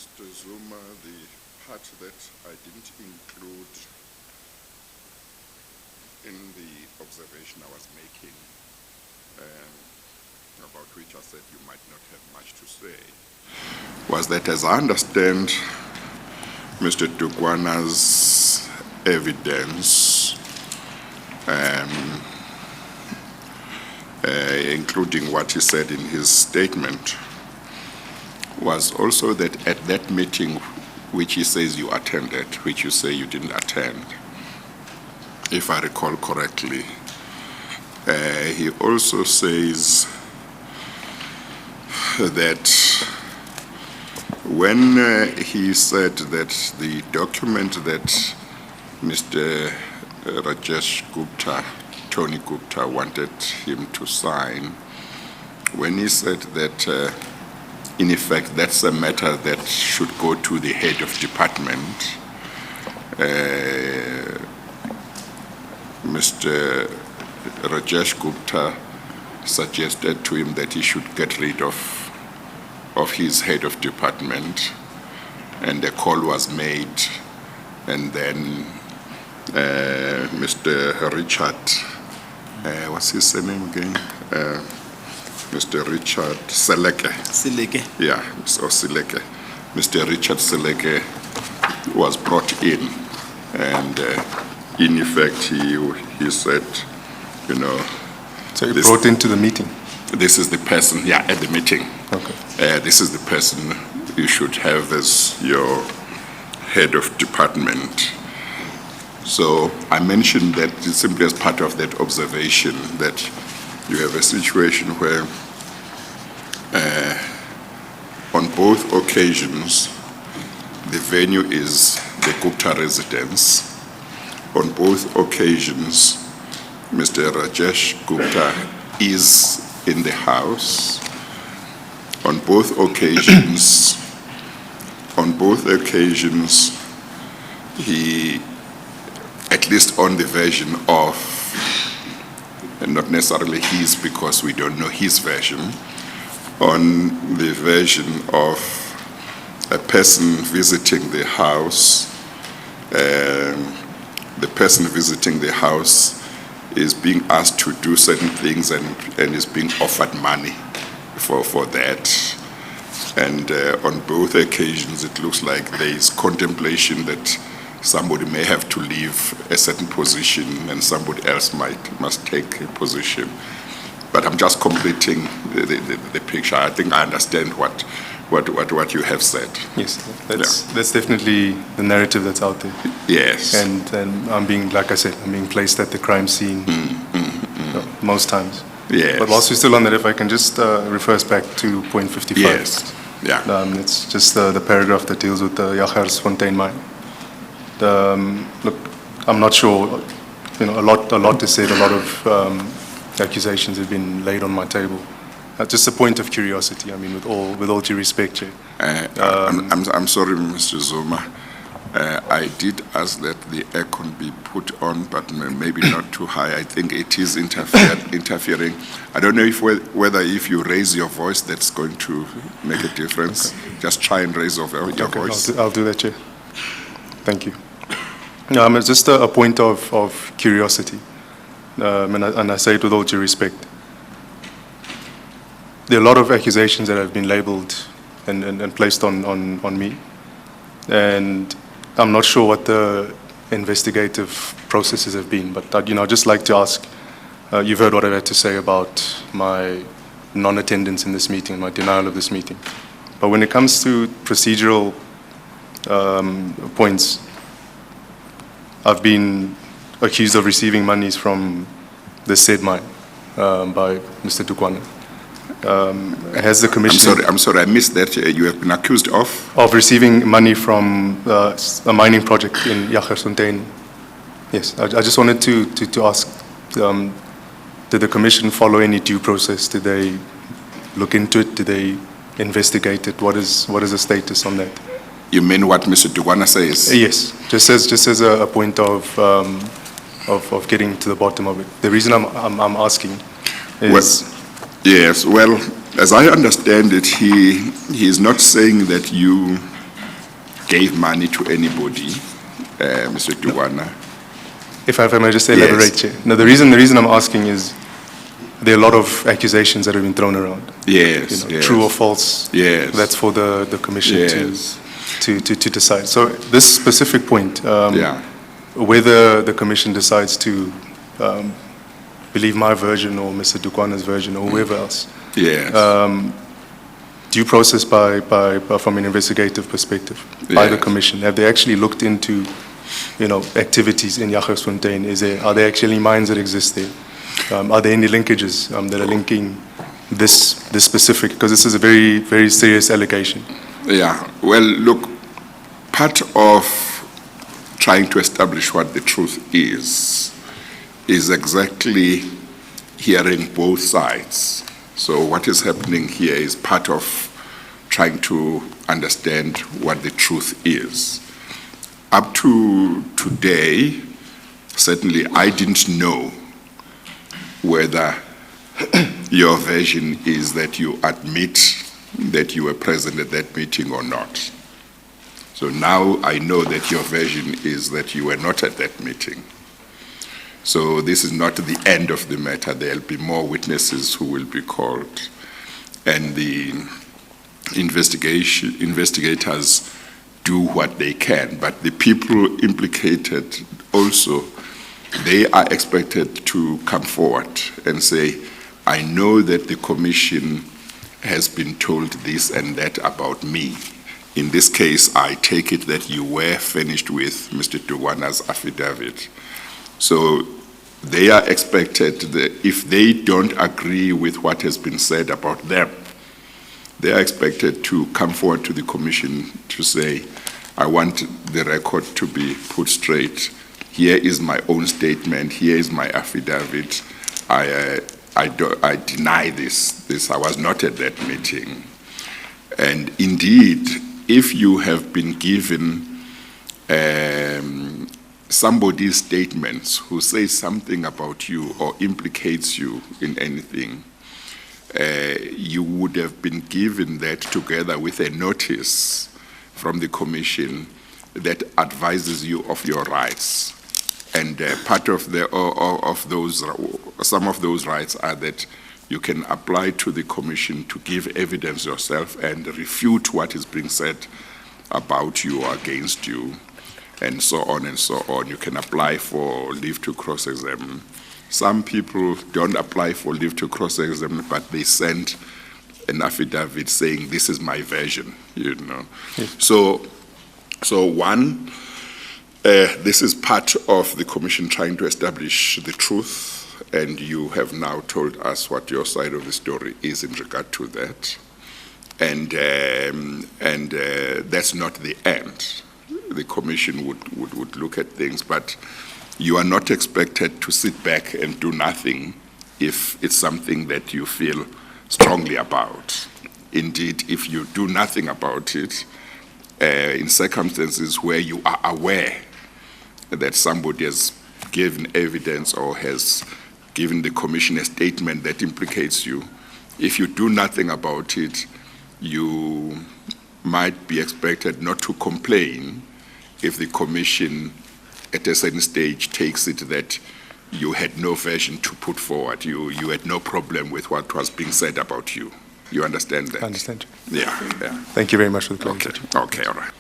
Mr. Zuma, the part that I didn't include in the observation I was making, about which I said you might not have much to say, was that as I understand Mr. Duduzana's evidence, including what he said in his statement, was also that at that meeting which he says you attended, which you say you didn't attend, if I recall correctly, he also says that when he said that the document that Mr. Rajesh Gupta, Tony Gupta, wanted him to sign, when he said that in effect that's a matter that should go to the head of department, Mr. Rajesh Gupta suggested to him that he should get rid of his head of department, and a call was made, and then Mr. Richard, what's his name again? Mr. Richard Seleke. Yeah, so Seleke. Mr. Richard Seleke was brought in, and in effect he said, you know. So you brought into the meeting? This is the person, yeah, at the meeting. Okay. This is the person you should have as your head of department. So I mentioned that simply as part of that observation that you have a situation where on both occasions the venue is the Gupta residence. On both occasions Mr. Rajesh Gupta is in the house. On both occasions, he, at least on the version of, and not necessarily his because we don't know his version, on the version of a person visiting the house, the person visiting the house is being asked to do certain things and is being offered money for that. And on both occasions, it looks like there is contemplation that somebody may have to leave a certain position and somebody else must take a position. But I'm just completing the picture. I think I understand what you have said. Yes, that's definitely the narrative that's out there. Yes. And I'm being, like I said, I'm being placed at the crime scene most times. Yes. But whilst we're still on that, if I can just refer us back to point 55. Yes. Yeah. It's just the paragraph that deals with the Jagersfontein mine. Look, I'm not sure. You know, a lot is said. A lot of accusations have been laid on my table. Just a point of curiosity. I mean, with all due respect, Chair. I'm sorry, Mr. Zuma. I did ask that the aircon be put on, but maybe not too high. I think it is interfering. I don't know whether if you raise your voice, that's going to make a difference. Okay. Just try and raise your voice. I'll do that, Chair. Thank you. No, it's just a point of curiosity, and I say it with all due respect. There are a lot of accusations that have been labeled and placed on me, and I'm not sure what the investigative processes have been, but I'd just like to ask, you've heard what I've had to say about my non-attendance in this meeting, my denial of this meeting. But when it comes to procedural points, I've been accused of receiving monies from the said mine by Mr. Duduzane. Has the commission... I'm sorry, I missed that. You have been accused of? Of receiving money from a mining project in Jagersfontein. Yes, I just wanted to ask, did the commission follow any due process? Did they look into it? Did they investigate it? What is the status on that? You mean what Mr. Duduzane says? Yes, just as a point of getting to the bottom of it. The reason I'm asking is... Yes, well, as I understand it, he is not saying that you gave money to anybody, Mr. Duwana. If I may just elaborate, Chair. No, the reason I'm asking is there are a lot of accusations that have been thrown around. Yes, yes. True or false. Yes. That's for the commission Yes. to decide. So this specific point, Yeah. whether the commission decides to believe my version or Mr. Dukwa's version or whoever else, Yes. due process from an investigative perspective by the Yes. commission, have they actually looked into, activities in Jagersfontein? Are there actually mines that exist there? Are there any linkages that are linking this specific? Because this is a very, very serious allegation. Yeah, well, look, part of trying to establish what the truth is exactly hearing both sides. So what is happening here is part of trying to understand what the truth is. Up to today, certainly I didn't know whether your version is that you admit that you were present at that meeting or not. So now I know that your version is that you were not at that meeting. So this is not the end of the matter. There'll be more witnesses who will be called. And the investigators do what they can. But the people implicated also, they are expected to come forward and say, I know that the commission has been told this and that about me. In this case, I take it that you were finished with Mr. Duwana's affidavit. So they are expected that if they don't agree with what has been said about them, they are expected to come forward to the commission to say, I want the record to be put straight. Here is my own statement. Here is my affidavit. I deny this. I was not at that meeting. And indeed, if you have been given somebody's statements who says something about you or implicates you in anything, you would have been given that together with a notice from the commission that advises you of your rights. And part of some of those rights are that you can apply to the commission to give evidence yourself and refute what is being said about you or against you, and so on and so on. You can apply for leave to cross-examine. Some people don't apply for leave to cross-examine, but they send an affidavit saying, this is my version, Yes. So one, this is part of the commission trying to establish the truth, and you have now told us what your side of the story is in regard to that. And that's not the end. The commission would look at things, but you are not expected to sit back and do nothing if it's something that you feel strongly about. Indeed, if you do nothing about it, in circumstances where you are aware that somebody has given evidence or has given the commission a statement that implicates you, if you do nothing about it, you might be expected not to complain if the commission at a certain stage takes it that you had no version to put forward. You had no problem with what was being said about you. You understand that? I understand. Yeah. Thank you very much for the clarification. Okay, all right.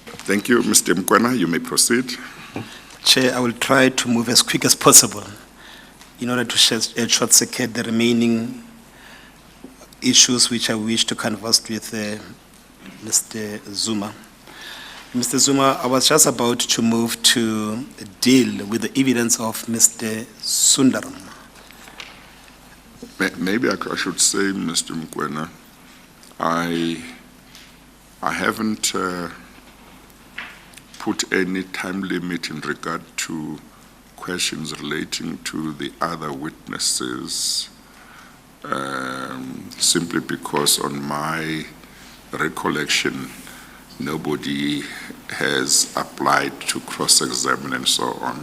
Thank you, Mr. Mkwena. You may proceed. Chair, I will try to move as quick as possible in order to short-circuit the remaining issues which I wish to converse with Mr. Zuma. Mr. Zuma, I was just about to move to deal with the evidence of Mr. Sundaram. Maybe I should say, Mr. Mkwena, I haven't put any time limit in regard to questions relating to the other witnesses, simply because on my recollection, nobody has applied to cross-examine and so on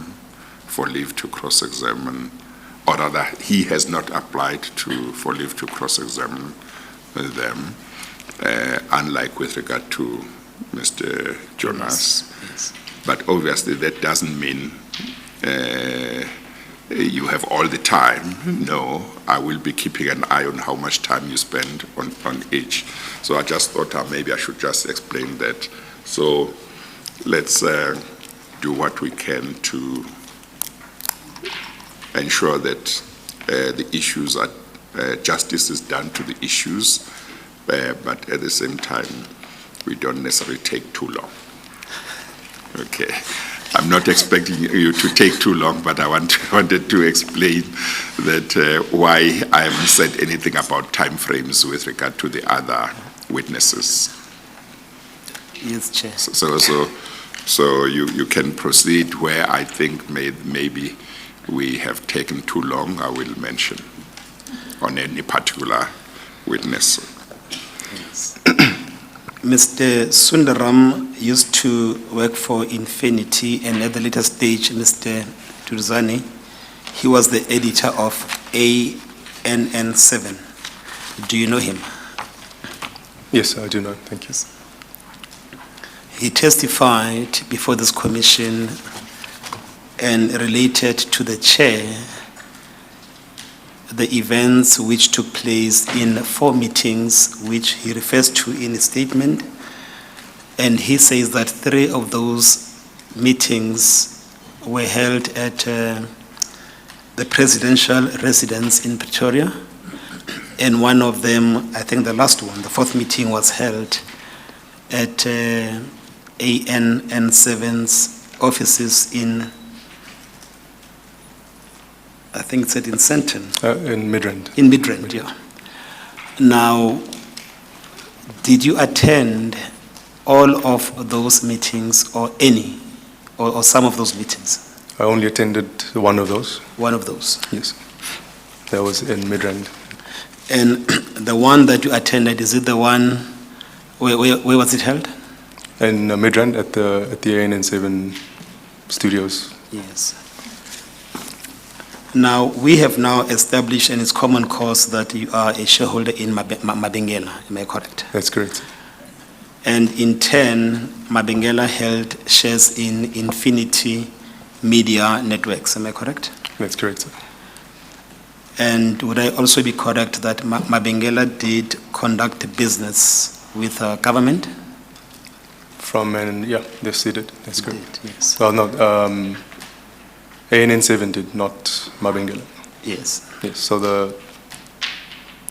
for leave to cross-examine, or rather, he has not applied for leave to cross-examine them, unlike with regard to Mr. Jonas. Yes. But obviously, that doesn't mean you have all the time. No, I will be keeping an eye on how much time you spend on each. So I just thought maybe I should just explain that. So let's do what we can to ensure that the issues are, justice is done to the issues, but at the same time, we don't necessarily take too long. Okay. I'm not expecting you to take too long, but I wanted to explain that why I haven't said anything about timeframes with regard to the other witnesses. Yes, Chair. So you can proceed where I think maybe we have taken too long. I will mention on any particular witness. Yes. Mr. Sundaram used to work for Infinity, and at the later stage, Mr. Duduzane, he was the editor of ANN7. Do you know him? Yes, I do know. Thank you. He testified before this commission and related to the chair the events which took place in 4 meetings, which he refers to in his statement. And he says that 3 of those meetings were held at the presidential residence in Pretoria. And one of them, I think the last one, the 4th meeting, was held at ANN7's offices in, I think it's in Sandton. In Midrand. In Midrand, yeah. Now, did you attend all of those meetings or any, or some of those meetings? I only attended one of those. One of those. Yes. That was in Midrand. And the one that you attended, is it the one, where was it held? In Midrand at the ANN7 studios. Yes. Now, we have now established, and it's common cause, that you are a shareholder in Mabengela, am I correct? That's correct. And in turn, Mabengela held shares in Infinity Media Networks, am I correct? That's correct, sir. And would I also be correct that Mabengela did conduct business with government? Yeah, yes, they did. That's correct. Did, yes. Well, no, ANN7 did, not Mabengela. Yes. Yes, so the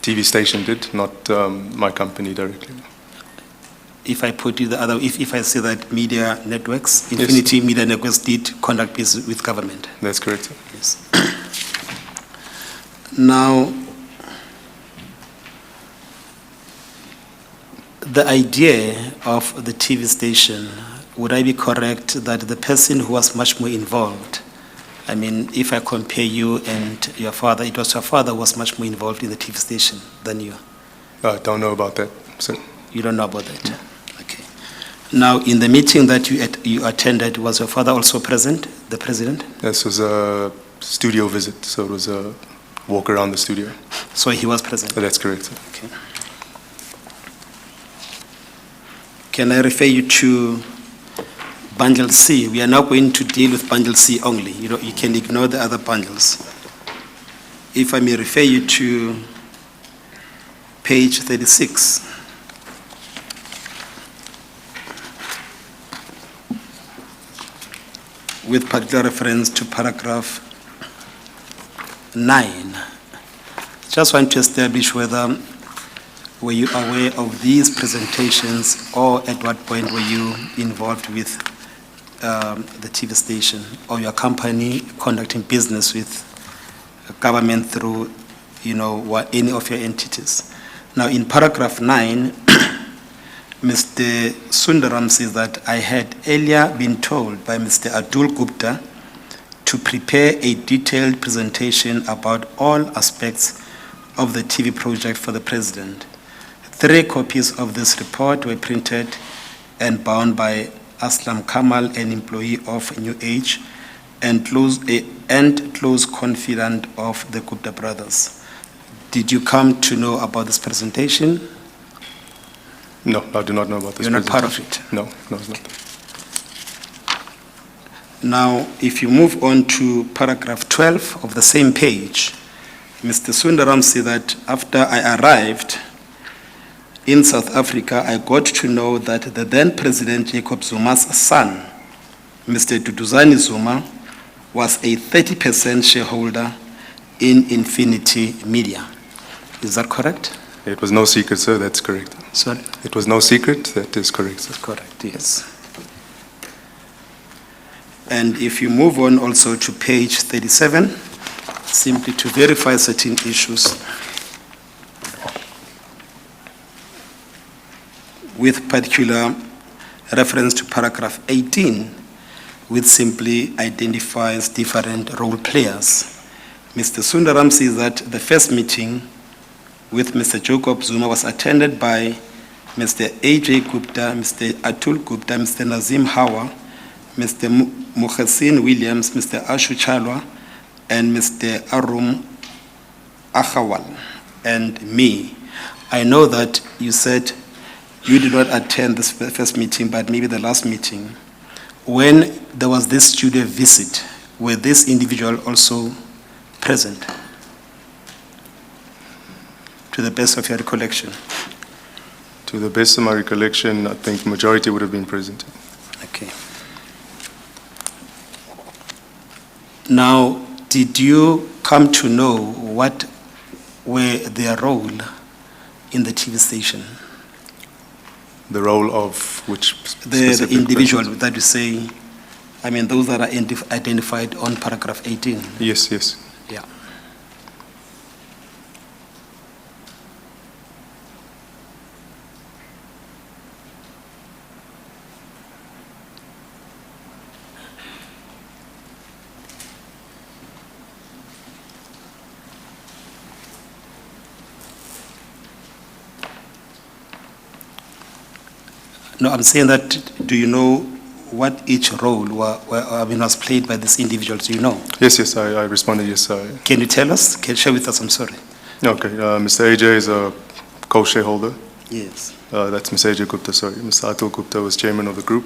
TV station did, not my company directly. If I put it the other, if I say that Media Networks, Infinity Yes. Media Networks did conduct business with government. That's correct, sir. Yes. Now, the idea of the TV station, would I be correct that the person who was much more involved, I mean, if I compare you and your father, it was your father who was much more involved in the TV station than you? I don't know about that, sir. You don't know about that? Okay. Now, in the meeting that you attended, was your father also present, the president? This was a studio visit, so it was a walk around the studio. So he was present? That's correct, sir. Okay. Can I refer you to bundle C? We are now going to deal with bundle C only. You know, you can ignore the other bundles. If I may refer you to page 36. With particular reference to paragraph 9. Just want to establish whether were you aware of these presentations, or at what point were you involved with the TV station or your company conducting business with government through, any of your entities? Now, in paragraph 9, Mr. Sundaram says that I had earlier been told by Mr. Atul Gupta to prepare a detailed presentation about all aspects of the TV project for the President. 3 copies of this report were printed and bound by Aslam Kamal, an employee of New Age, and close confidant of the Gupta brothers. Did you come to know about this presentation? No, I do not know about this You're not part of presentation. it? No, it's not. Now, if you move on to paragraph 12 of the same page, Mr. Sundaram said that after I arrived in South Africa, I got to know that the then President Jacob Zuma's son, Mr. Duduzane Zuma, was a 30% shareholder in Infinity Media. Is that correct? It was no secret, sir. That's correct. Sorry? It was no secret. That is correct, sir. Correct, yes. And if you move on also to page 37, simply to verify certain issues with particular reference to paragraph 18, which simply identifies different role players. Mr. Sundaram says that the first meeting with Mr. Jacob Zuma was attended by Mr. A.J. Gupta, Mr. Atul Gupta, Mr. Nazim Hawa, Mr. Mukhasin Williams, Mr. Ashu Chalwa, and Mr. Arum Akhawal, and me. I know that you said you did not attend this first meeting, but maybe the last meeting. When there was this studio visit, were this individual also present? To the best of your recollection. To the best of my recollection, I think majority would have been present. Okay. Now, did you come to know what were their role in the TV station? The role of which The specific individual persons? that you say, I mean, those that are identified on paragraph 18. Yes, yes. Yeah. No, I'm saying that, do you know what each role was played by this individual? Do you know? Yes, yes, I responded, yes. Can you tell us? Can you share with us? I'm sorry. Okay, Mr. AJ is a co-shareholder. Yes. That's Mr. AJ Gupta, sorry. Mr. Atul Gupta was chairman of the group.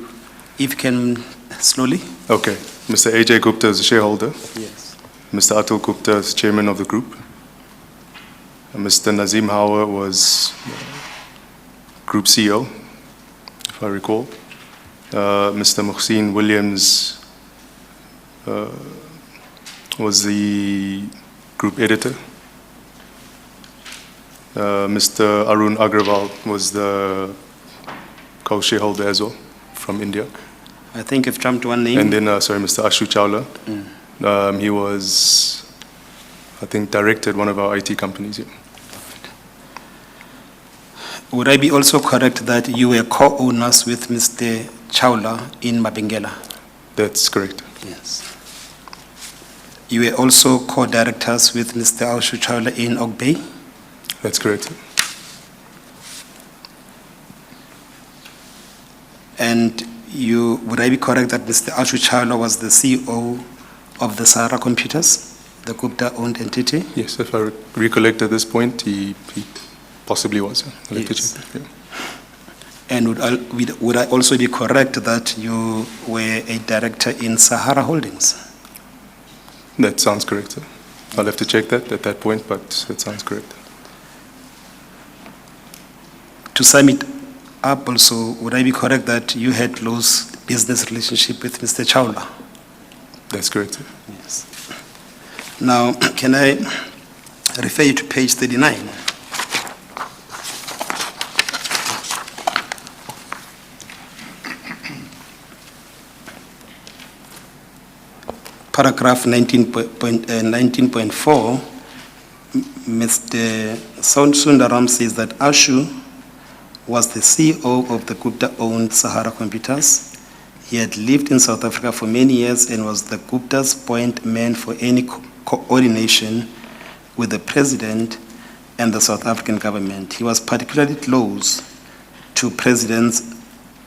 If you can, slowly. Okay, Mr. AJ Gupta is a shareholder. Yes. Mr. Atul Gupta is chairman of the group. And Mr. Nazim Hawa was group CEO, if I recall. Mr. Muhsin Williams was the group editor. Mr. Arun Agrawal was the co-shareholder as well from India. I think you've jumped one name. And then, Mr. Ashu Chawla. He was, I think, directed one of our IT companies. Yeah. Would I be also correct that you were co-owners with Mr. Chawla in Mabengela? That's correct. Yes. You were also co-directors with Mr. Ashu Chawla in Ogbay? That's correct. And would I be correct that Mr. Ashu Chawla was the CEO of the Sahara Computers, the Gupta-owned entity? Yes, if I recollect at this point, he possibly was. I'll have to Yes. check that, yeah. And would I also be correct that you were a director in Sahara Holdings? That sounds correct, sir. I'll have to check that at that point, but that sounds correct. To sum it up also, would I be correct that you had close business relationship with Mr. Chawla? That's correct, sir. Yes. Now, can I refer you to page 39? Paragraph 19.4, Mr. Sundaram says that Ashu was the CEO of the Gupta-owned Sahara Computers. He had lived in South Africa for many years and was the Gupta's point man for any coordination with the president and the South African government. He was particularly close to President's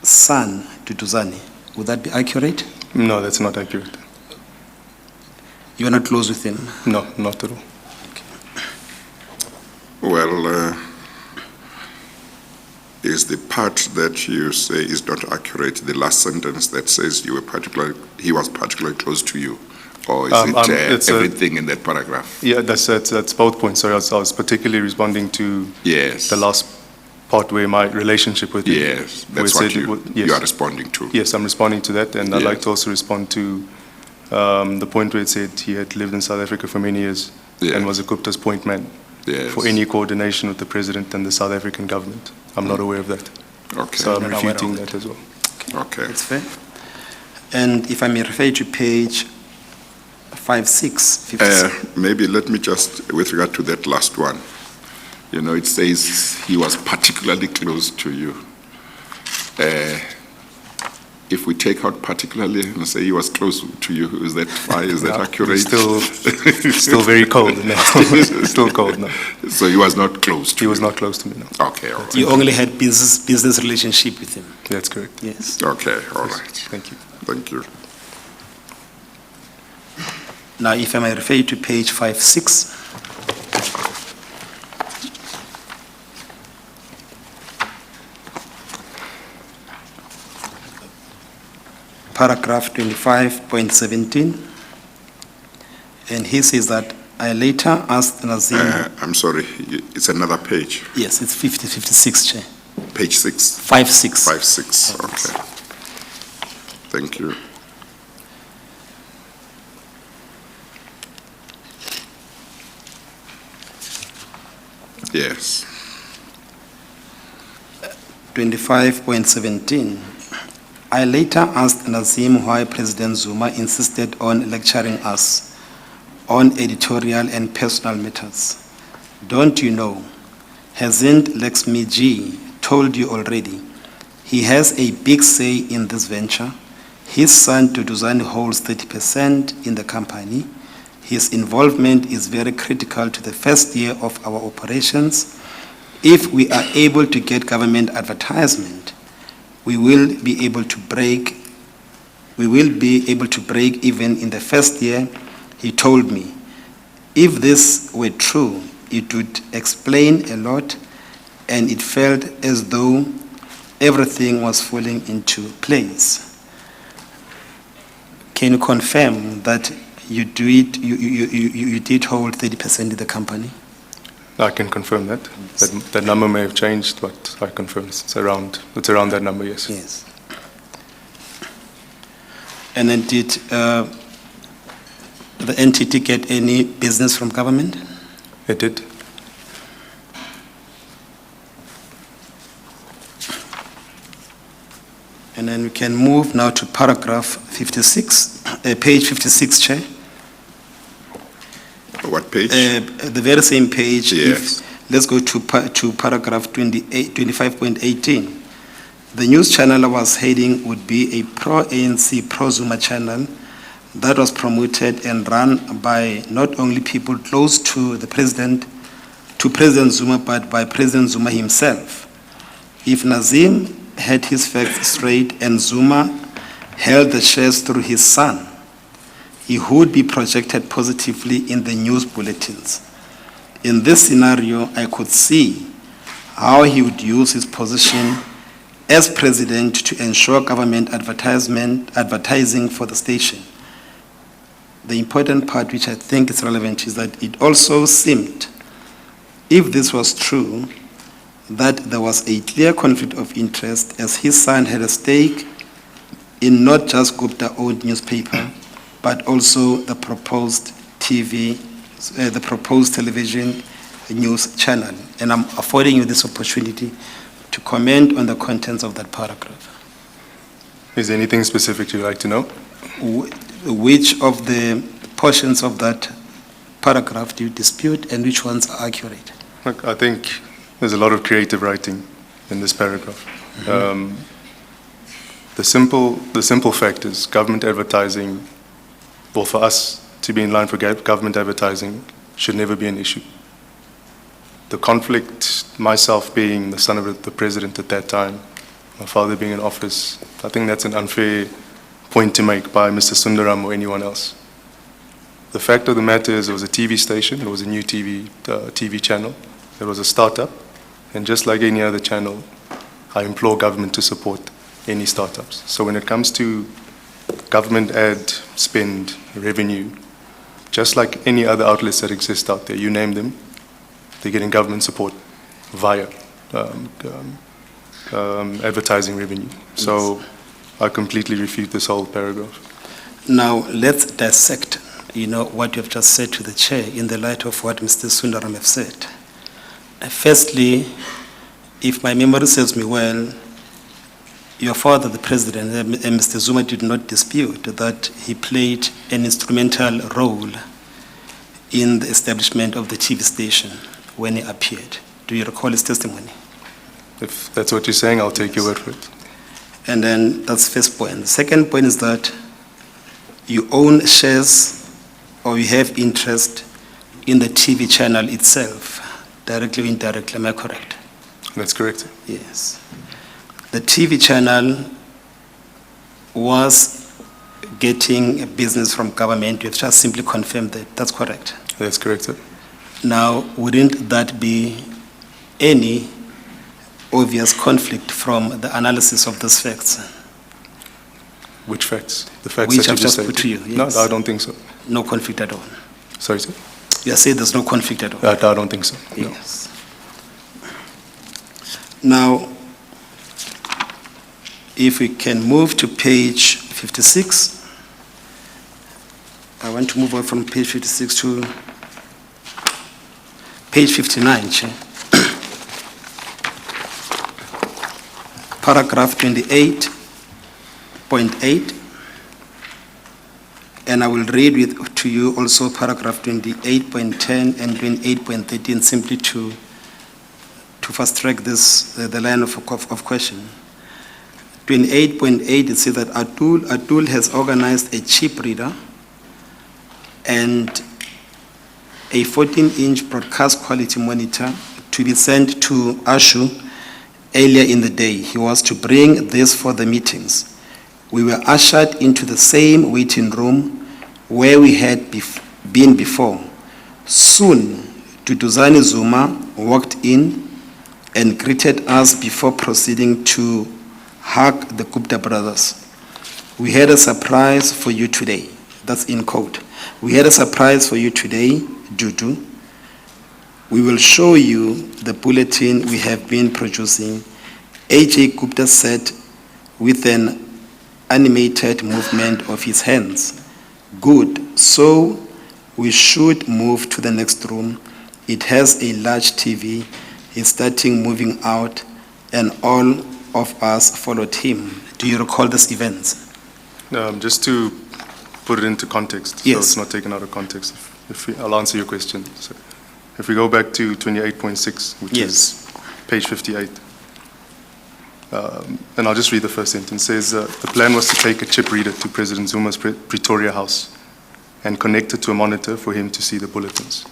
son, Duduzane. Would that be accurate? No, that's not accurate. You are not close with him? No, not at all. Well, is the part that you say is not accurate, the last sentence that says he was particularly close to you? Or is it's everything in that paragraph? Yeah, that's both points. Sorry, I was particularly responding to Yes. the last part where my relationship with him. Yes, that's where what said it yes. you are responding to. Yes, I'm responding to that, and I'd like Yes. to also respond to the point where it said he had lived in South Africa for many years Yes. and was a Gupta's point man Yes. for any coordination with the president and the South African government. I'm not aware of that. Okay. So I'm Not aware refuting of that as well. Okay. That's fair. And if I may refer you to page 56. Maybe let me just, with regard to that last one, you know, it says he was particularly close to you. If we take out particularly and say he was close to you, is that fine? Is that No, accurate? Still very cold now. Still cold now. So he was not close to He you? was not close to me now. Okay, all right. You only had business relationship with him. That's correct. Yes. Okay, all right. Thank you. Thank you. Now, if I may refer you to page 56. Paragraph 25.17. And he says that I later asked Nazim, I'm sorry, it's another page. yes, it's 56, Chair. Page 6? 56. 5-6, okay. Thank you. Yes. 25.17. I later asked Nazim why President Zuma insisted on lecturing us on editorial and personal matters. Don't you know? Hasn't Lakshmi Ji told you already? He has a big say in this venture. His son Duduzane holds 30% in the company. His involvement is very critical to the first year of our operations. If we are able to get government advertisement, we will be able to break even in the first year, he told me. If this were true, it would explain a lot, and it felt as though everything was falling into place. Can you confirm that you did hold 30% of the company? I can confirm that. That number may have changed, but I confirm it's around that number, yes. Yes. And then did the entity get any business from government? It did. And then we can move now to paragraph 56, page 56, Chair. What page? The very same page. Yes. Let's go to paragraph 25.18. The news channel I was heading would be a pro-ANC, pro-Zuma channel that was promoted and run by not only people close to the president, to President Zuma, but by President Zuma himself. If Nazim had his facts straight and Zuma held the shares through his son, he would be projected positively in the news bulletins. In this scenario, I could see how he would use his position as president to ensure government advertising for the station. The important part which I think is relevant is that it also seemed, if this was true, that there was a clear conflict of interest as his son had a stake in not just Gupta-owned newspaper, but also the proposed television news channel. And I'm affording you this opportunity to comment on the contents of that paragraph. Is there anything specific you'd like to know? Which of the portions of that paragraph do you dispute and which ones are accurate? Look, I think there's a lot of creative writing in this paragraph. The simple fact is government advertising, well, for us to be in line for government advertising, should never be an issue. The conflict, myself being the son of the president at that time, my father being in office, I think that's an unfair point to make by Mr. Sundaram or anyone else. The fact of the matter is it was a TV station, it was a new TV channel, it was a startup, and just like any other channel, I implore government to support any startups. So when it comes to government ad spend revenue, just like any other outlets that exist out there, you name them, they're getting government support via advertising revenue. So I completely refute this whole paragraph. Now, let's dissect, what you have just said to the chair in the light of what Mr. Sundaram have said. Firstly, if my memory serves me well, your father, the president, and Mr. Zuma did not dispute that he played an instrumental role in the establishment of the TV station when he appeared. Do you recall his testimony? If that's what you're saying, I'll take your word for it. And then that's the first point. The second point is that you own shares or you have interest in the TV channel itself, directly or indirectly. Am I correct? That's correct. Yes. The TV channel was getting a business from government. You have just simply confirmed that. That's correct. That's correct, sir. Now, wouldn't that be any obvious conflict from the analysis of those facts? Which facts? The facts Which that I've you just said. put to you, No, yes. I don't think so. No conflict at all. Sorry, sir? You say there's no conflict at all. I don't think so. No. Yes. Now, if we can move to page 56. I want to move on from page 56 to page 59, Chair. Paragraph 28.8. And I will read to you also paragraph 28.10 and 28.13 simply to fast track this, the line of question. 28.8, it says that Atul has organized a chip reader and a 14-inch broadcast quality monitor to be sent to Ashu earlier in the day. He was to bring this for the meetings. We were ushered into the same waiting room where we had been before. Soon, Duduzane Zuma walked in and greeted us before proceeding to hug the Gupta brothers. We had a surprise for you today. That's in quote. We had a surprise for you today, Dudu. We will show you the bulletin we have been producing. A.J. Gupta said with an animated movement of his hands. Good. So we should move to the next room. It has a large TV. He's starting moving out, and all of us followed him. Do you recall this event? Just to put it into context, Yes. so it's not taken out of context. I'll answer your question. So if we go back to 28.6, which Yes. is page 58, and I'll just read the first sentence. It says, the plan was to take a chip reader to President Zuma's Pretoria house and connect it to a monitor for him to see the bulletins.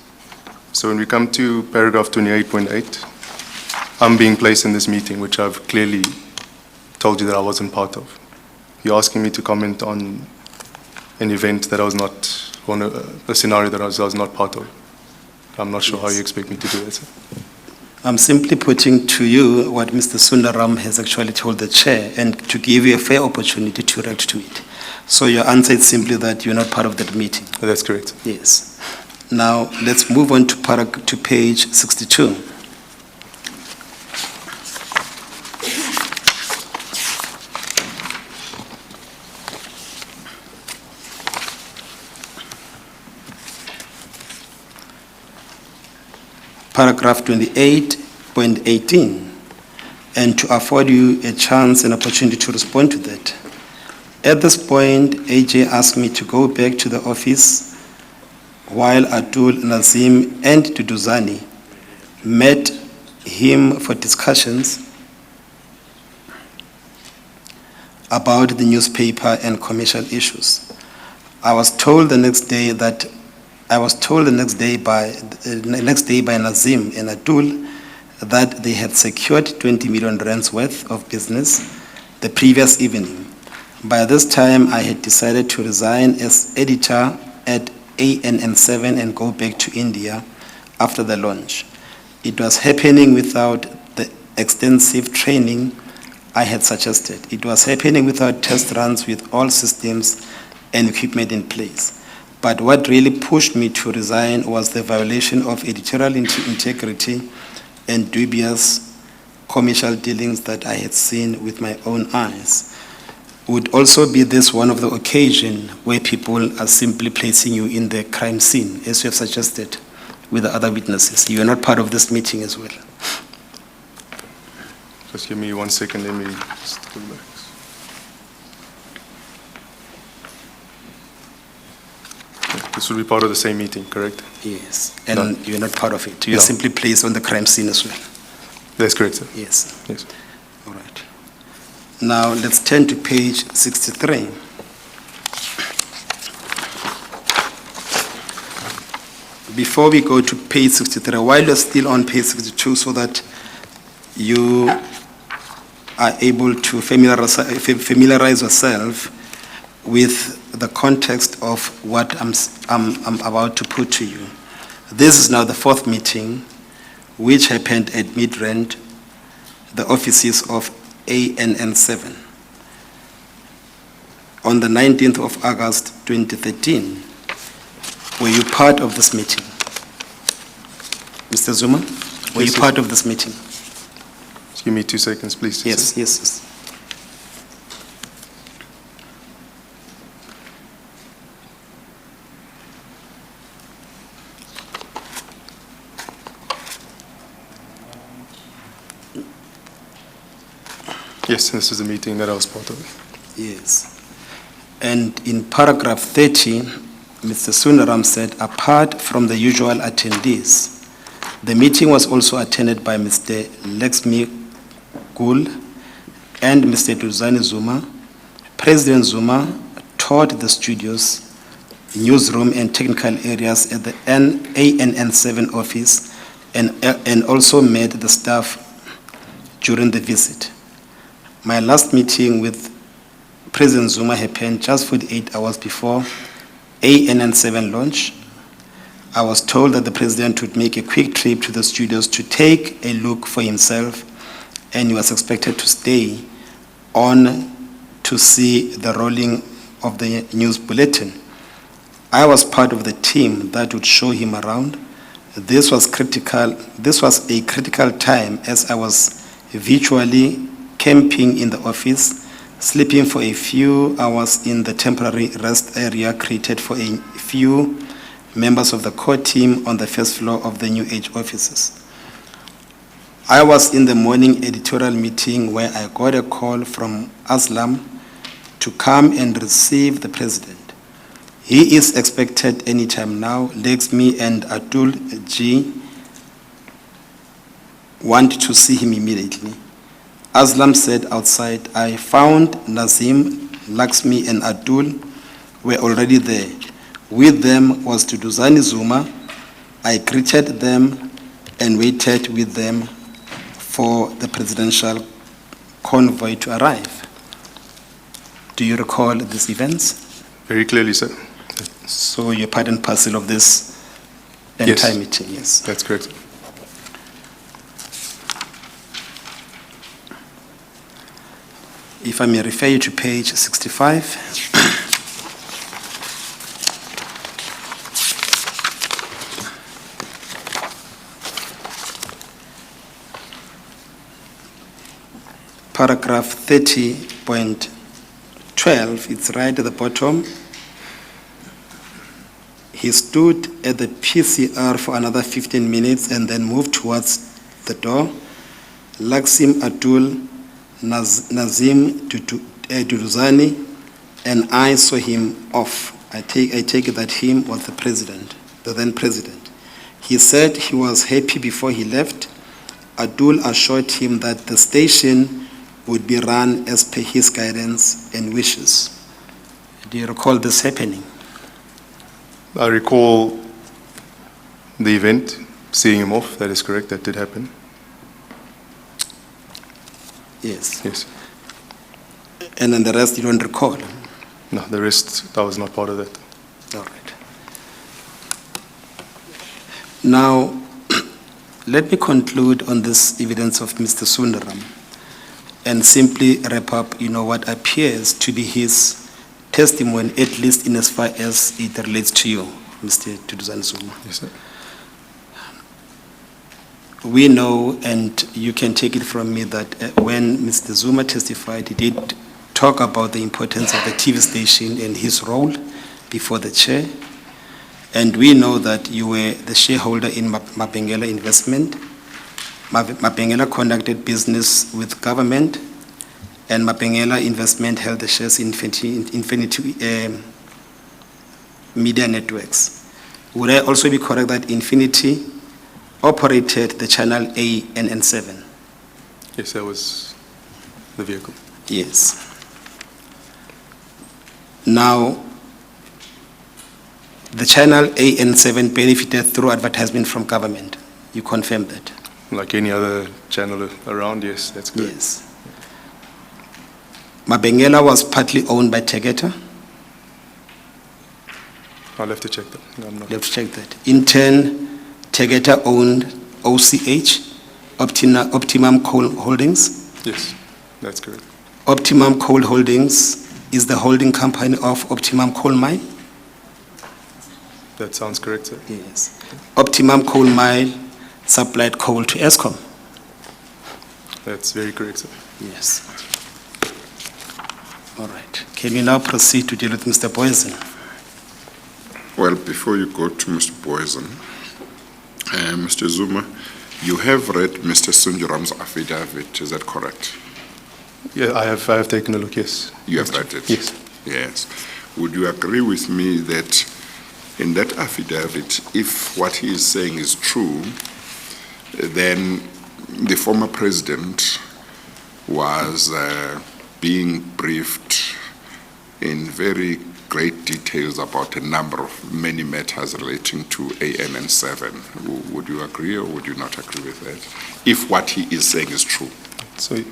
So when we come to paragraph 28.8, I'm being placed in this meeting, which I've clearly told you that I wasn't part of. You're asking me to comment on an event that I was not, on a scenario that I was not part of. I'm not sure how you expect me to do that, sir. I'm simply putting to you what Mr. Sundaram has actually told the chair and to give you a fair opportunity to react to it. So your answer is simply that you're not part of that meeting. That's correct. Yes. Now, let's move on to page 62. Paragraph 28.18, and to afford you a chance and opportunity to respond to that. At this point, AJ asked me to go back to the office while Atul, Nazim, and Duduzane met him for discussions about the newspaper and commercial issues. I was told the next day by Nazim and Atul that they had secured 20 million rands worth of business the previous evening. By this time, I had decided to resign as editor at ANN7 and go back to India after the launch. It was happening without the extensive training I had suggested. It was happening without test runs with all systems and equipment in place. But what really pushed me to resign was the violation of editorial integrity and dubious commercial dealings that I had seen with my own eyes. Would also be this one of the occasions where people are simply placing you in the crime scene, as you have suggested with the other witnesses. You are not part of this meeting as well. Just give me 1 second, let me just go back. This will be part of the same meeting, correct? Yes, and No. you're not part of it. You're No. simply placed on the crime scene as well. That's correct, sir. Yes, Yes. all right. Now, let's turn to page 63. Before we go to page 63, while you're still on page 62, so that you are able to familiarize yourself with the context of what I'm about to put to you. This is now the fourth meeting, which happened at Midrand, the offices of ANN7. On the 19th of August 2013, were you part of this meeting? Mr. Zuma, were you Yes, part of this meeting? Just give me 2 seconds, please. Yes, sir. yes, yes. Yes, this is the meeting that I was part of. Yes. And in paragraph 30, Mr. Sundaram said, apart from the usual attendees, the meeting was also attended by Mr. Laxmi Gul and Mr. Duduzane Zuma. President Zuma toured the studios, newsroom, and technical areas at the ANN7 office and also met the staff during the visit. My last meeting with President Zuma happened just 48 hours before ANN7 launch. I was told that the president would make a quick trip to the studios to take a look for himself, and he was expected to stay on to see the rolling of the news bulletin. I was part of the team that would show him around. This was critical. This was a critical time as I was virtually camping in the office, sleeping for a few hours in the temporary rest area created for a few members of the core team on the first floor of the New Age offices. I was in the morning editorial meeting where I got a call from Aslam to come and receive the president. He is expected anytime now. Laxmi and Atul G want to see him immediately. Aslam said outside, I found Nazim, Laxmi, and Atul were already there. With them was Duduzane Zuma. I greeted them and waited with them for the presidential convoy to arrive. Do you recall these events? Very clearly, sir. So you're part and parcel of this entire meeting, yes? That's correct. If I may refer you to page 65. Paragraph 30.12, it's right at the bottom. He stood at the PCR for another 15 minutes and then moved towards the door. Laxmi, Atul, Nazim, Duduzane, and I saw him off. I take it that him was the president, the then president. He said he was happy before he left. Atul assured him that the station would be run as per his guidance and wishes. Do you recall this happening? I recall the event, seeing him off. That is correct. That did happen. Yes. Yes. And then the rest you don't recall? No, the rest, I was not part of that. All right. Now, let me conclude on this evidence of Mr. Sundaram. and simply wrap up, what appears to be his testimony, at least in as far as it relates to you, Mr. Duduzane Zuma. Yes, sir. We know, and you can take it from me, that when Mr. Zuma testified, he did talk about the importance of the TV station and his role before the chair. And we know that you were the shareholder in Mabengela Investment. Mabengela conducted business with government, and Mabengela Investment held the shares in Infinity Media Networks. Would I also be correct that Infinity operated the channel A and N7? Yes, that was the vehicle. Yes. Now, the channel A and 7 benefited through advertisement from government. You confirm that? Like any other channel around, yes, that's good. Yes. Mabengela was partly owned by Tegeta. I'll have to check that. No, I'm not. You have to check that. In turn, Tegeta owned OCH, Optimum Coal Holdings. Yes, that's correct. Optimum Coal Holdings is the holding company of Optimum Coal Mine. That sounds correct, sir. Yes. Optimum Coal Mine supplied coal to Eskom. That's very correct, sir. Yes. All right. Can we now proceed to deal with Mr. Boysen? Well, before you go to Mr. Boysen, Mr. Zuma, you have read Mr. Sunjaram's affidavit, is that correct? Yeah, I have taken a look, yes. You have read it? Yes. Yes. Would you agree with me that in that affidavit, if what he is saying is true, then the former president was being briefed in very great details about a number of many matters relating to ANN7. Would you agree or would you not agree with that? If what he is saying is true. So,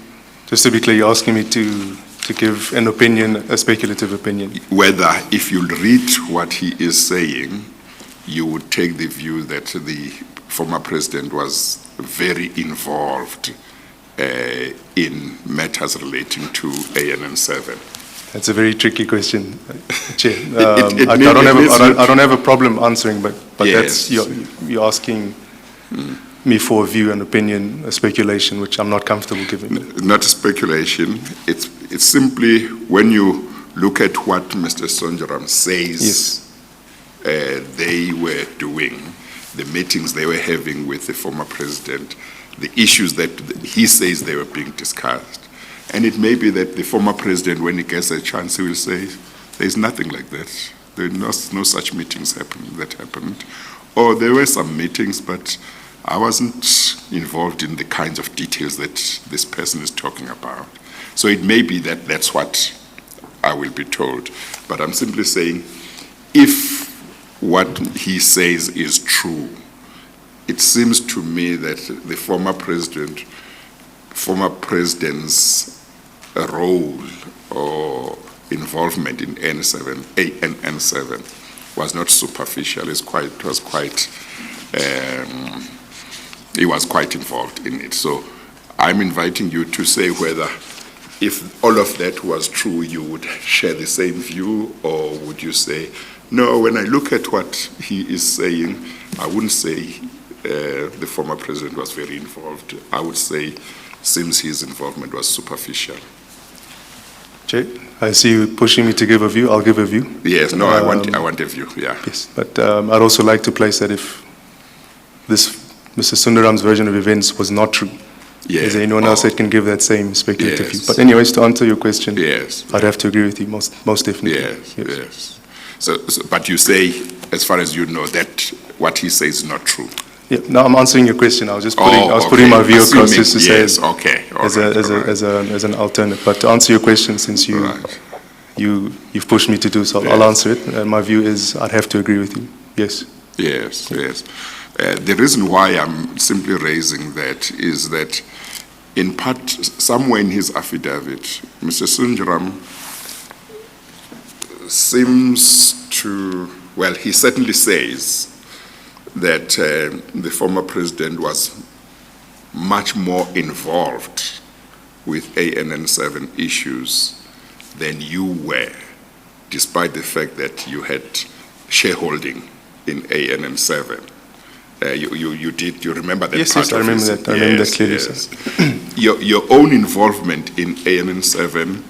just to be clear, you're asking me to give an opinion, a speculative opinion. Whether, if you read what he is saying, you would take the view that the former president was very involved in matters relating to ANN7. That's a very tricky question, Chair. I don't have a problem answering, but Yes. that's you're asking me for a view, an opinion, a speculation, which I'm not comfortable giving. Not speculation. It's simply when you look at what Mr. Sonjaram says Yes. They were doing, the meetings they were having with the former president, the issues that he says they were being discussed. And it may be that the former president, when he gets a chance, he will say, there's nothing like that. There are no such meetings that happened. Or there were some meetings, but I wasn't involved in the kinds of details that this person is talking about. So it may be that that's what I will be told. But I'm simply saying, if what he says is true, it seems to me that the former president's role or involvement in ANN7 was not superficial. He was quite involved in it. So I'm inviting you to say whether, if all of that was true, you would share the same view, or would you say, no, when I look at what he is saying, I wouldn't say the former president was very involved. I would say, seems his involvement was superficial. Chair, I see you pushing me to give a view. I'll give a view. Yes, no, I want a view, yeah. Yes, but I'd also like to place that if this Mr. Sundaram's version of events was not true, is there anyone else that can give that same speculative view? But anyways, to answer your question, yes, I'd have to agree with you, most definitely. Yes. So, but you say, as far as you know, that what he says is not true. Yeah, no, I'm answering your question. I was just putting my view across just to say as an alternate. But to answer your question, since you've pushed me to do so, I'll answer it. And my view is I'd have to agree with you. Yes. Yes. The reason why I'm simply raising that is that in part, somewhere in his affidavit, Mr. Sunjaram seems to, well, he certainly says that the former president was much more involved with ANN7 issues than you were, despite the fact that you had shareholding in ANN7. You remember that Yes, part yes, I of remember his- that. I remember that yes, clearly, yes. sir. Your own involvement in ANN7,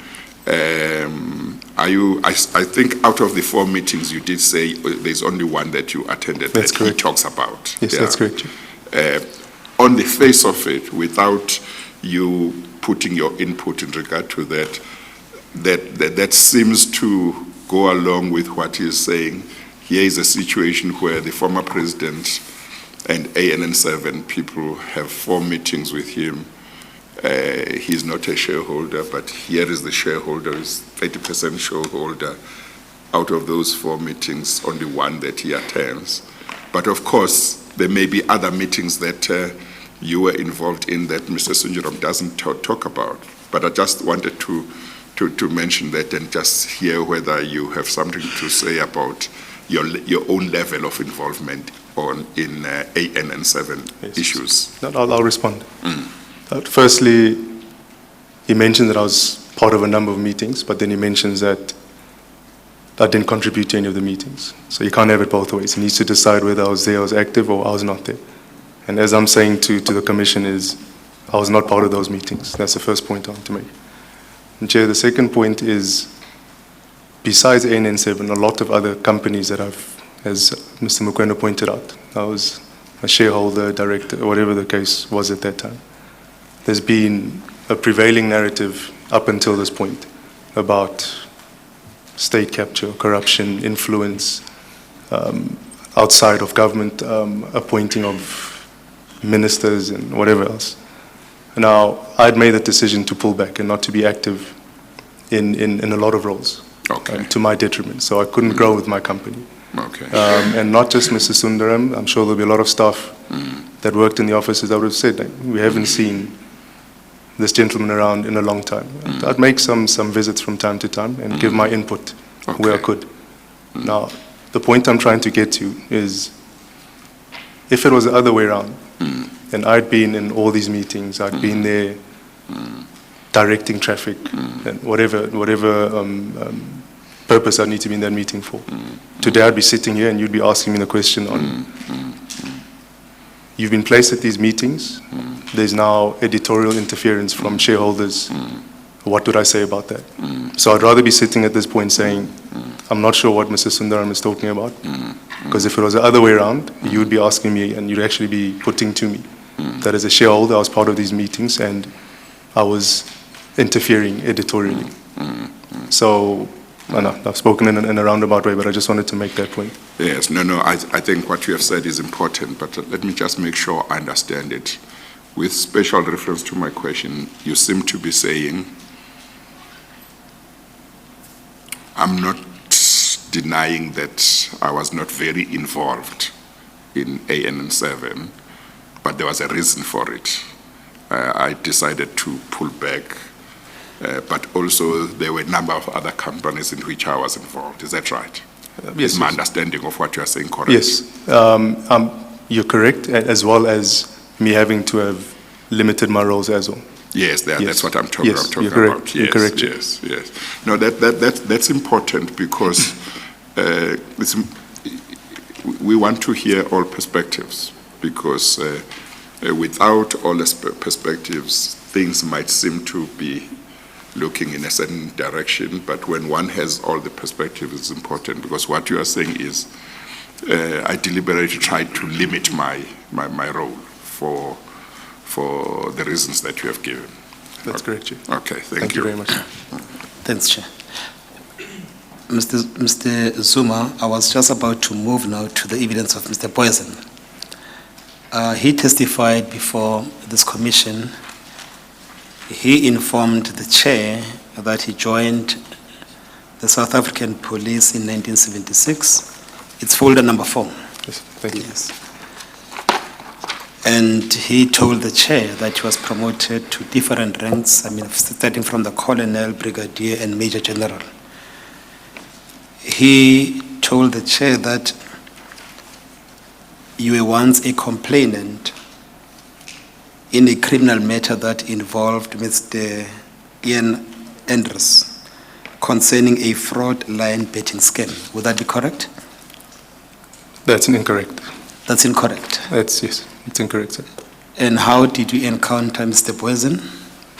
I think out of the 4 meetings you did say there's only one that you attended That's that correct. he talks about. Yes, Yeah. that's correct, Chair. On the face of it, without you putting your input in regard to that, that seems to go along with what he's saying. Here is a situation where the former president and ANN7 people have 4 meetings with him. He's not a shareholder, but here is the shareholder, is 30% shareholder. Out of those 4 meetings, only one that he attends. But of course, there may be other meetings that you were involved in that Mr. Sunjaram doesn't talk about. But I just wanted to mention that and just hear whether you have something to say about your own level of involvement in ANN7 Yes. issues. No, I'll respond. Firstly, he mentioned that I was part of a number of meetings, but then he mentions that I didn't contribute to any of the meetings. So you can't have it both ways. He needs to decide whether I was there, I was active, or I was not there. And as I'm saying to the Commission is, I was not part of those meetings. That's the first point I want to make. And Chair, the second point is, besides ANN7, a lot of other companies that as Mr. Mukwena pointed out, I was a shareholder, director, whatever the case was at that time. There's been a prevailing narrative up until this point about state capture, corruption, influence, outside of government, appointing of ministers and whatever else. Now, I'd made the decision to pull back and not to be active in a lot of roles, Okay. to my detriment. So I couldn't grow with my company. Okay. And not just Mr. Sundaram, I'm sure there'll be a lot of staff that worked in the offices that would have said, we haven't seen this gentleman around in a long time. I'd make some visits from time to time and give my input where I Okay. could. Now, the point I'm trying to get to is, if it was the other way around, and I'd been in all these meetings, I'd been there directing traffic, and whatever purpose I need to be in that meeting for. Today I'd be sitting here and you'd be asking me the question on, you've been placed at these meetings, there's now editorial interference from shareholders. What would I say about that? So I'd rather be sitting at this point saying, I'm not sure what Mr. Sundaram is talking about, because if it was the other way around, you would be asking me and you'd actually be putting to me that as a shareholder I was part of these meetings and I was interfering editorially. So, I know, I've spoken in a roundabout way, but I just wanted to make that point. Yes, no, I think what you have said is important, but let me just make sure I understand it. With special reference to my question, you seem to be saying, I'm not denying that I was not very involved in ANN7, but there was a reason for it. I decided to pull back, but also there were a number of other companies in which I was involved. Is that right? Yes, Is my yes. understanding of what you are saying correct? Yes, you're correct, as well as me having to have limited my roles as well. Yes, Yes. that's what I'm talking, Yes, talking you're correct. about. You're Yes, correct. yes. No, that's important because we want to hear all perspectives, because without all the perspectives, things might seem to be looking in a certain direction, but when one has all the perspectives, it's important, because what you are saying is I deliberately tried to limit my role for the reasons that you have given. That's correct, Chair. Okay, Thank you very much. Thanks, Chair. Mr. Zuma, I was just about to move now to the evidence of Mr. Boysen. He testified before this commission. He informed the chair that he joined the South African Police in 1976. It's folder number 4. Yes, thank you. Yes. And he told the chair that he was promoted to different ranks, starting from the colonel, brigadier, and major general. He told the chair that you were once a complainant in a criminal matter that involved Mr. Ian Andrews concerning a fraud line betting scheme. Would that be correct? That's incorrect. That's incorrect. Yes, it's incorrect, sir. And how did you encounter Mr. Poison?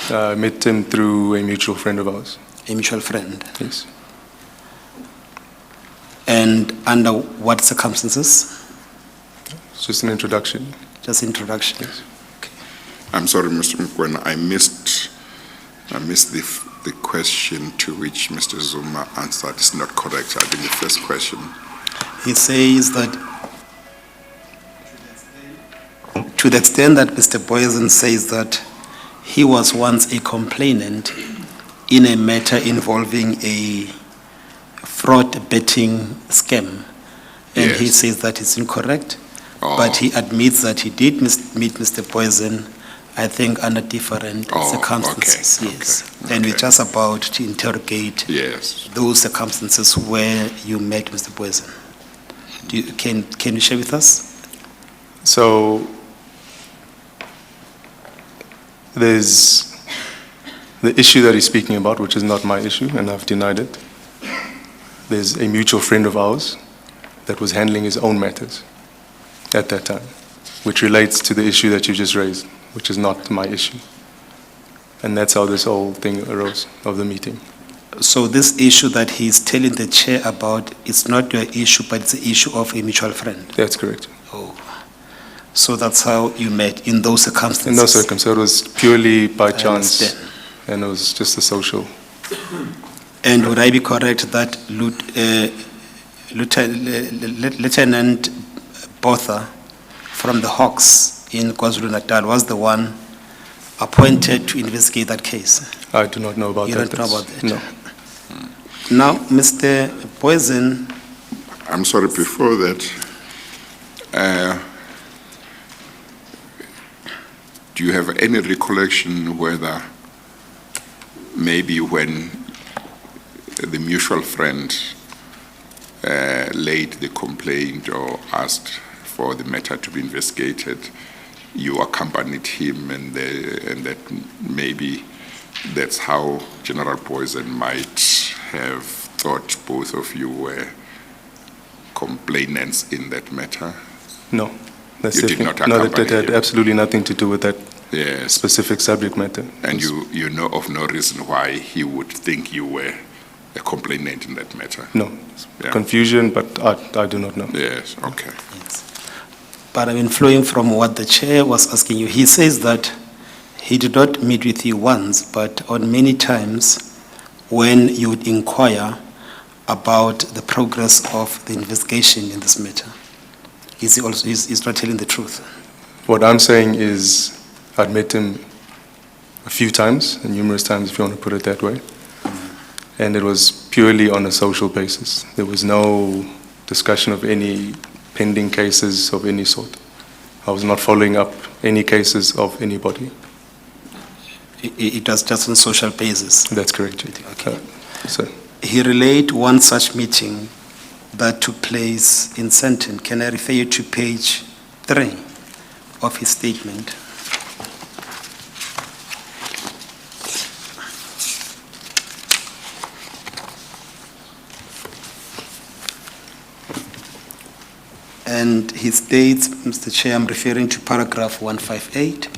I met him through a mutual friend of ours. A mutual friend. Yes. And under what circumstances? It's just an introduction. Just introduction. Yes. I'm sorry, Mr. Mkwena, I missed the question to which Mr. Zuma answered. It's not correct. I think the first question. He says that to the extent that Mr. Poison says that he was once a complainant in a matter involving a fraud betting scam. And he Yes. says that it's incorrect, Oh. but he admits that he did meet Mr. Poison, I think, under different Oh, circumstances. okay, Yes. okay, And we're okay. just about to interrogate Yes. those circumstances where you met Mr. Poison. Can you share with us? So there's the issue that he's speaking about, which is not my issue, and I've denied it. There's a mutual friend of ours that was handling his own matters at that time, which relates to the issue that you just raised, which is not my issue. And that's how this whole thing arose of the meeting. So this issue that he's telling the chair about, it's not your issue, but it's the issue of a mutual friend. That's correct. Oh, so that's how you met in those circumstances. In no circumstance, it was purely by I chance, understand. and it was just a social. And would I be correct that Lieutenant Botha from the Hawks in KwaZulu-Natal was the one appointed to investigate that case? I do not know about You that. don't know about that? No. Now, Mr. Poison, I'm sorry, before that, do you have any recollection whether maybe when the mutual friend laid the complaint or asked for the matter to be investigated, you accompanied him, and that maybe that's how General Poison might have thought both of you were complainants in that matter? No. That's You did definitely- not No, that accompany had him. absolutely nothing to do with that Yes. specific subject matter. And you know of no reason why he would think you were a complainant in that matter? No. Yeah. Confusion, but I do not know. Yes, okay. but I mean, flowing from what the chair was asking you, he says that he did not meet with you once, but on many times when you would inquire about the progress of the investigation in this matter. Is he also, he's not telling the truth? What I'm saying is I'd met him a few times, and numerous times if you want to put it that way. And it was purely on a social basis. There was no discussion of any pending cases of any sort. I was not following up any cases of anybody. It was just on social basis. That's correct. Okay. So, He relayed one such meeting that took place in Sandton. Can I refer you to page 3 of his statement? And he states, Mr. Chair, I'm referring to paragraph 158.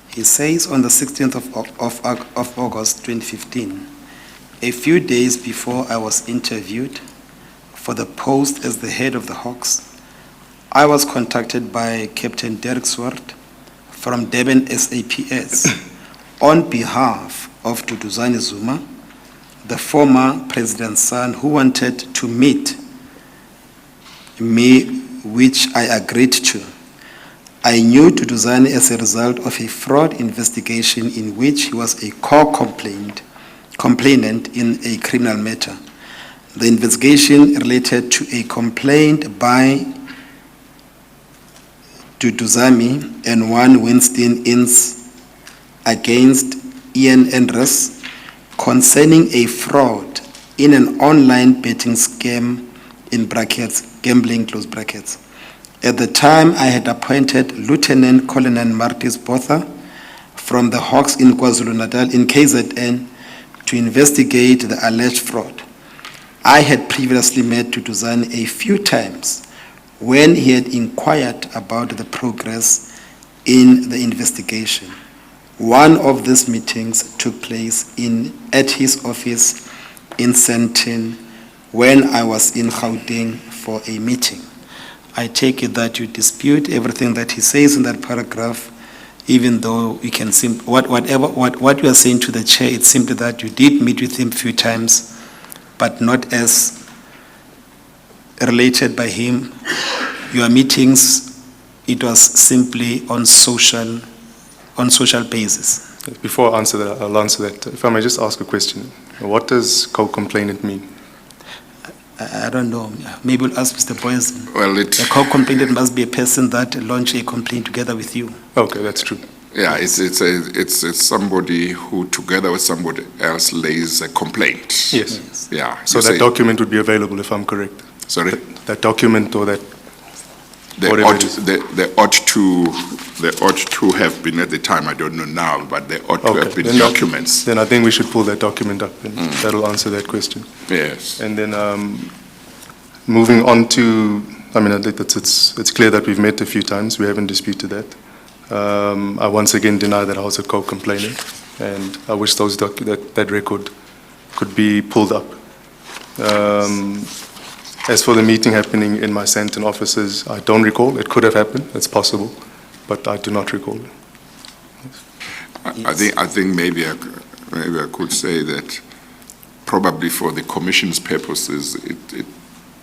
He says on the 16th of August 2015, a few days before I was interviewed for the post as the head of the Hawks, I was contacted by Captain Derek Swart from Durban SAPS on behalf of Duduzane Zuma, the former president's son, who wanted to meet me, which I agreed to. I knew Duduzane as a result of a fraud investigation in which he was a core complainant in a criminal matter. The investigation related to a complaint by Duduzane and one Winston Ince against Ian Andrews concerning a fraud in an online betting scam in brackets, gambling close brackets. At the time, I had appointed Lieutenant Colonel Martis Botha from the Hawks in KwaZulu-Natal in KZN to investigate the alleged fraud. I had previously met Duduzane a few times when he had inquired about the progress in the investigation. One of these meetings took place at his office in Sandton when I was in Gauteng for a meeting. I take it that you dispute everything that he says in that paragraph, even though you can what you are saying to the chair, it's simply that you did meet with him a few times, but not as related by him. Your meetings, it was simply on social basis. Before I answer that, I'll answer that. If I may just ask a question. What does co-complainant mean? I don't know. Maybe we'll ask Mr. Boysen. Well, A co-complainant must be a person that launched a complaint together with you. Okay, that's true. yeah, it's somebody who, together with somebody else, lays a complaint. Yes. Yeah. So you that say- document would be available if I'm correct. Sorry? That document or that, They whatever ought, it is. they ought to have been at the time, I don't know now, but they ought to have been then documents. Then I think we should pull that document up and that'll answer that question. Yes. And then moving on to, I mean, I think it's clear that we've met a few times. We haven't disputed that. I once again deny that I was a co-complainant, and I wish that record could be pulled up. As for the meeting happening in my Sandton offices, I don't recall. It could have happened. It's possible, but I do not recall. I think maybe I could say that probably for the commission's purposes,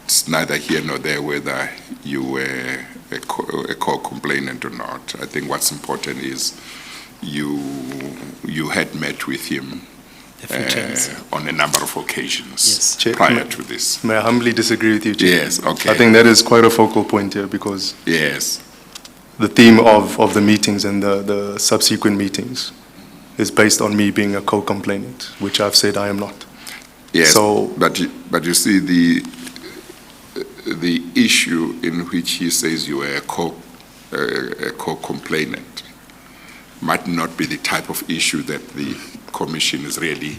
it's neither here nor there whether you were a co-complainant or not. I think what's important is you had met with him A few times. on a number of occasions Yes. Chair, prior to this. May I humbly disagree with you, Chair? Yes, okay. I think that is quite a focal point here because Yes, the theme of the meetings and the subsequent meetings is based on me being a co-complainant, which I've said I am not. yes. So- But you see, the issue in which he says you were a co-complainant might not be the type of issue that the commission is really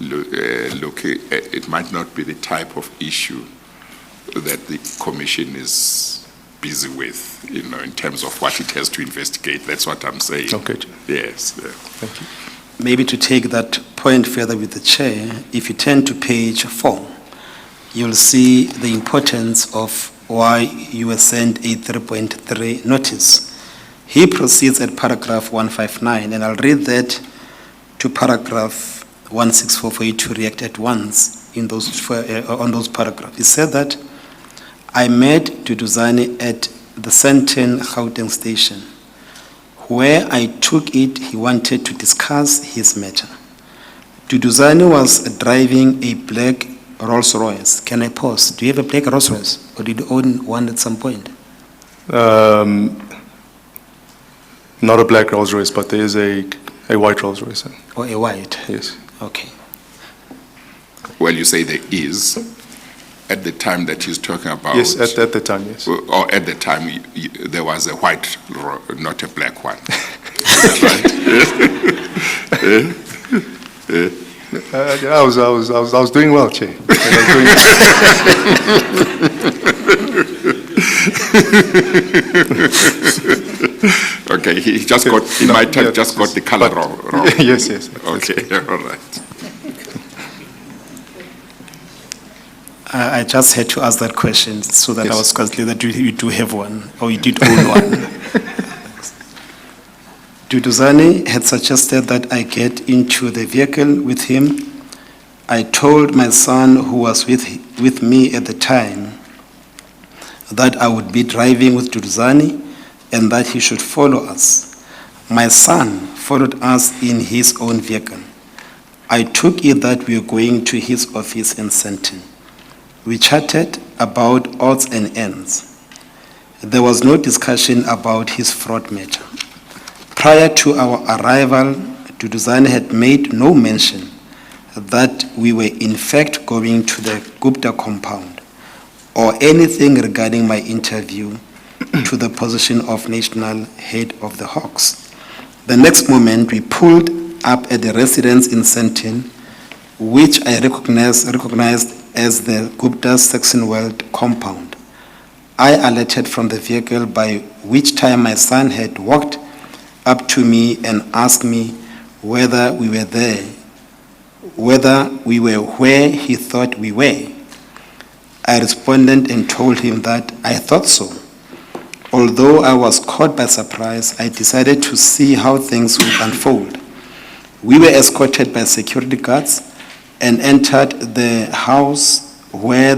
looking at. It might not be the type of issue that the commission is busy with, in terms of what it has to investigate. That's what I'm saying. Okay, Chair. Yes. Thank you. Maybe to take that point further with the chair, if you turn to page 4, you'll see the importance of why you were sent a 3.3 notice. He proceeds at paragraph 159, and I'll read that to paragraph 164 for you to react at once on those paragraphs. He said that, I met Duduzane at the Sandton Gauteng station, where I took it he wanted to discuss his matter. Duduzane was driving a black Rolls Royce. Can I pause? Do you have a black Rolls Royce, or did you own one at some point? Not a black Rolls Royce, but there is a white Rolls Royce. Or a white? Yes. Okay. Well, you say there is. At the time that he's talking about. Yes, at the time, yes. Or at the time, there was a white, not a black one. Is that right? I was doing well, Chair. Okay, he might have just got the color wrong. Yes, yes. Okay, all right. I just had to ask that question so that Yes. I was quite clear that you do have one, or you did own one. Duduzane had suggested that I get into the vehicle with him. I told my son, who was with me at the time, that I would be driving with Duduzane and that he should follow us. My son followed us in his own vehicle. I took it that we were going to his office in Sandton. We chatted about odds and ends. There was no discussion about his fraud matter. Prior to our arrival, Duduzane had made no mention that we were in fact going to the Gupta compound or anything regarding my interview to the position of national head of the Hawks. The next moment, we pulled up at the residence in Sentin, which I recognized as the Gupta's Saxon World compound. I alerted from the vehicle, by which time my son had walked up to me and asked me whether we were there, whether we were where he thought we were. I responded and told him that I thought so. Although I was caught by surprise, I decided to see how things would unfold. We were escorted by security guards and entered the house where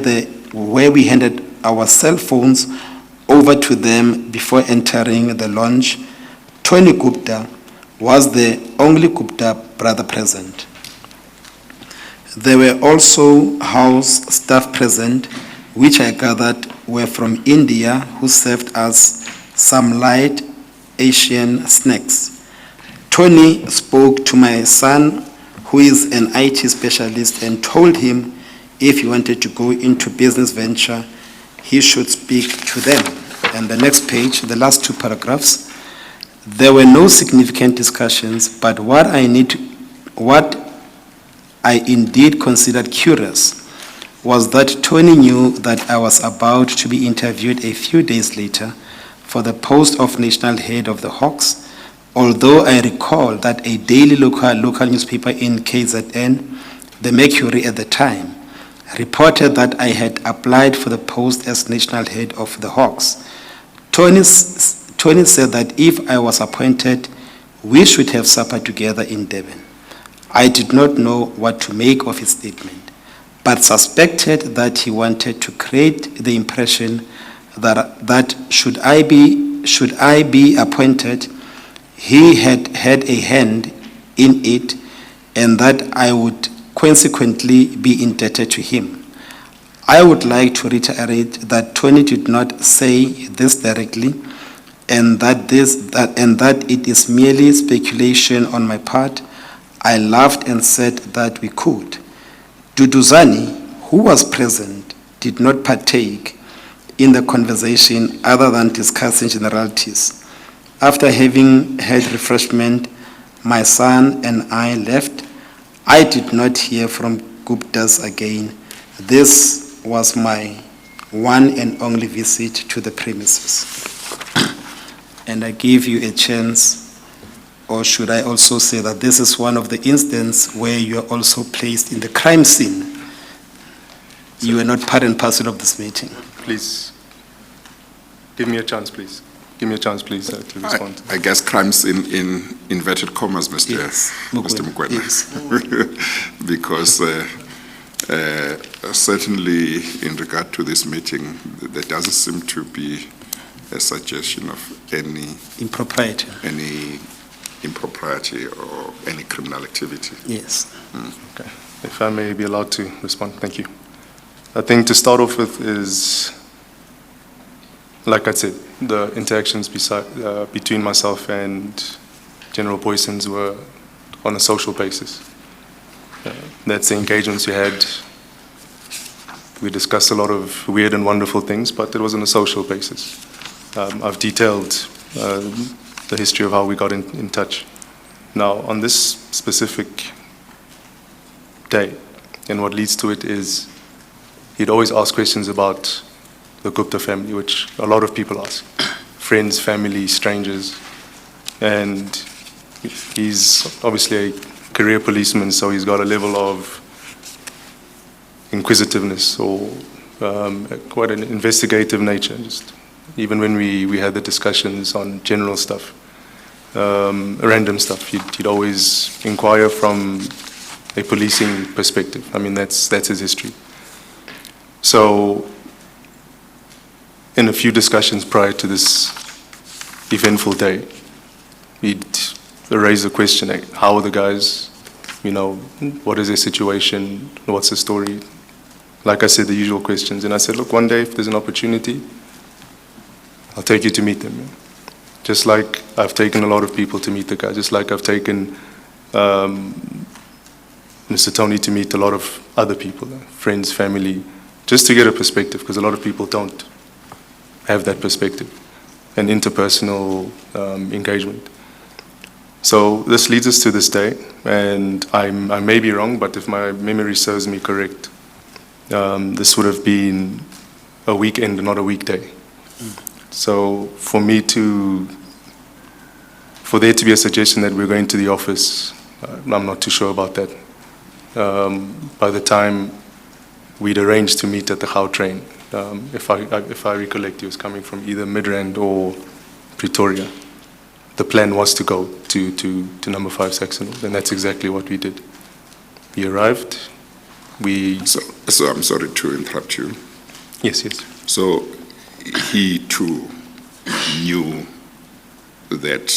we handed our cell phones over to them before entering the lounge. Tony Gupta was the only Gupta brother present. There were also house staff present, which I gathered were from India, who served us some light Asian snacks. Tony spoke to my son, who is an IT specialist, and told him if he wanted to go into business venture, he should speak to them. And the next page, the last two paragraphs, there were no significant discussions, but what I indeed considered curious was that Tony knew that I was about to be interviewed a few days later for the post of national head of the Hawks, although I recall that a daily local newspaper in KZN, the Mercury at the time, reported that I had applied for the post as national head of the Hawks. Tony said that if I was appointed, we should have supper together in Durban. I did not know what to make of his statement, but suspected that he wanted to create the impression that should I be appointed, he had a hand in it, and that I would consequently be indebted to him. I would like to reiterate that Tony did not say this directly, and that it is merely speculation on my part. I laughed and said that we could. Duduzane, who was present, did not partake in the conversation other than discussing generalities. After having had refreshment, my son and I left. I did not hear from Guptas again. This was my one and only visit to the premises. And I give you a chance, or should I also say that this is one of the instances where you are also placed in the crime scene. You are not part and parcel of this meeting. Please, give me a chance, please. Give me a chance, please, to respond. I guess crimes in inverted commas, Mr. Yes. Mr. Mukwena. Yes. Because certainly in regard to this meeting, there doesn't seem to be a suggestion of any impropriety or any criminal activity. Yes. Okay. If I may be allowed to respond, thank you. I think to start off with is, like I said, the interactions between myself and General Boysons were on a social basis. That's the engagements we had. We discussed a lot of weird and wonderful things, but it was on a social basis. I've detailed the history of how we got in touch. Now, on this specific day, and what leads to it is he'd always ask questions about the Gupta family, which a lot of people ask. Friends, family, strangers. And he's obviously a career policeman, so he's got a level of inquisitiveness or quite an investigative nature. Just even when we had the discussions on general stuff, random stuff, he'd always inquire from a policing perspective. I mean, that's his history. So in a few discussions prior to this eventful day, he'd raise the question, like, how are the guys? You know, what is their situation? What's the story? Like I said, the usual questions. And I said, look, one day if there's an opportunity, I'll take you to meet them. Just like I've taken a lot of people to meet the guy, just like I've taken Mr. Tony to meet a lot of other people, friends, family, just to get a perspective, because a lot of people don't have that perspective and interpersonal engagement. So this leads us to this day, and I may be wrong, but if my memory serves me correct, this would have been a weekend and not a weekday. So for there to be a suggestion that we're going to the office, I'm not too sure about that. By the time we'd arranged to meet at the Gautrain, if I recollect, he was coming from either Midrand or Pretoria. The plan was to go to number 5 Saxonwood, and that's exactly what we did. We arrived, So I'm sorry to interrupt you. Yes. So he too knew that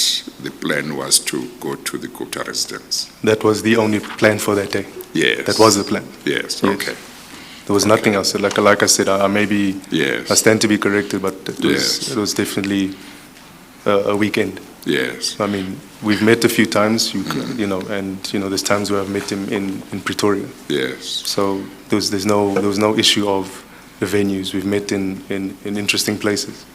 the plan was to go to the Gupta residence? That was the only plan for that day. Yes. That was the plan. Yes, Yes. okay. There was nothing else. Like I said, Yes. I stand to be corrected, but Yes. it was definitely a weekend. Yes. I mean, we've met a few times, there's times where I've met him in Pretoria. Yes. So there was no issue of the venues. We've met in interesting places.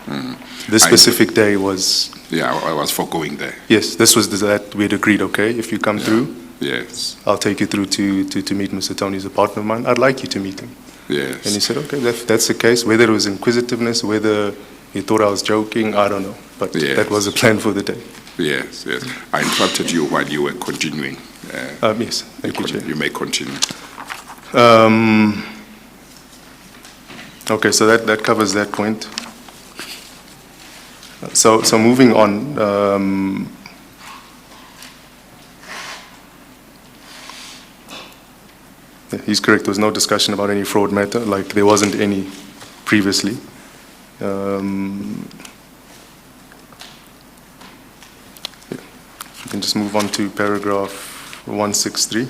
This specific day was, Yeah, I was for going there. yes, this was that we'd agreed, okay, if you come through, Yes. I'll take you through to meet Mr. Tony. He's a partner of mine. I'd like you to meet him. Yes. And he said, okay, that's the case. Whether it was inquisitiveness, whether he thought I was joking, I don't know. But Yes. that was the plan for the day. Yes, yes. I interrupted you while you were continuing. Yes, thank you, Chair. You may continue. Okay, so that covers that point. So moving on, yeah, he's correct. There was no discussion about any fraud matter, like there wasn't any previously. You can just move on to paragraph 163.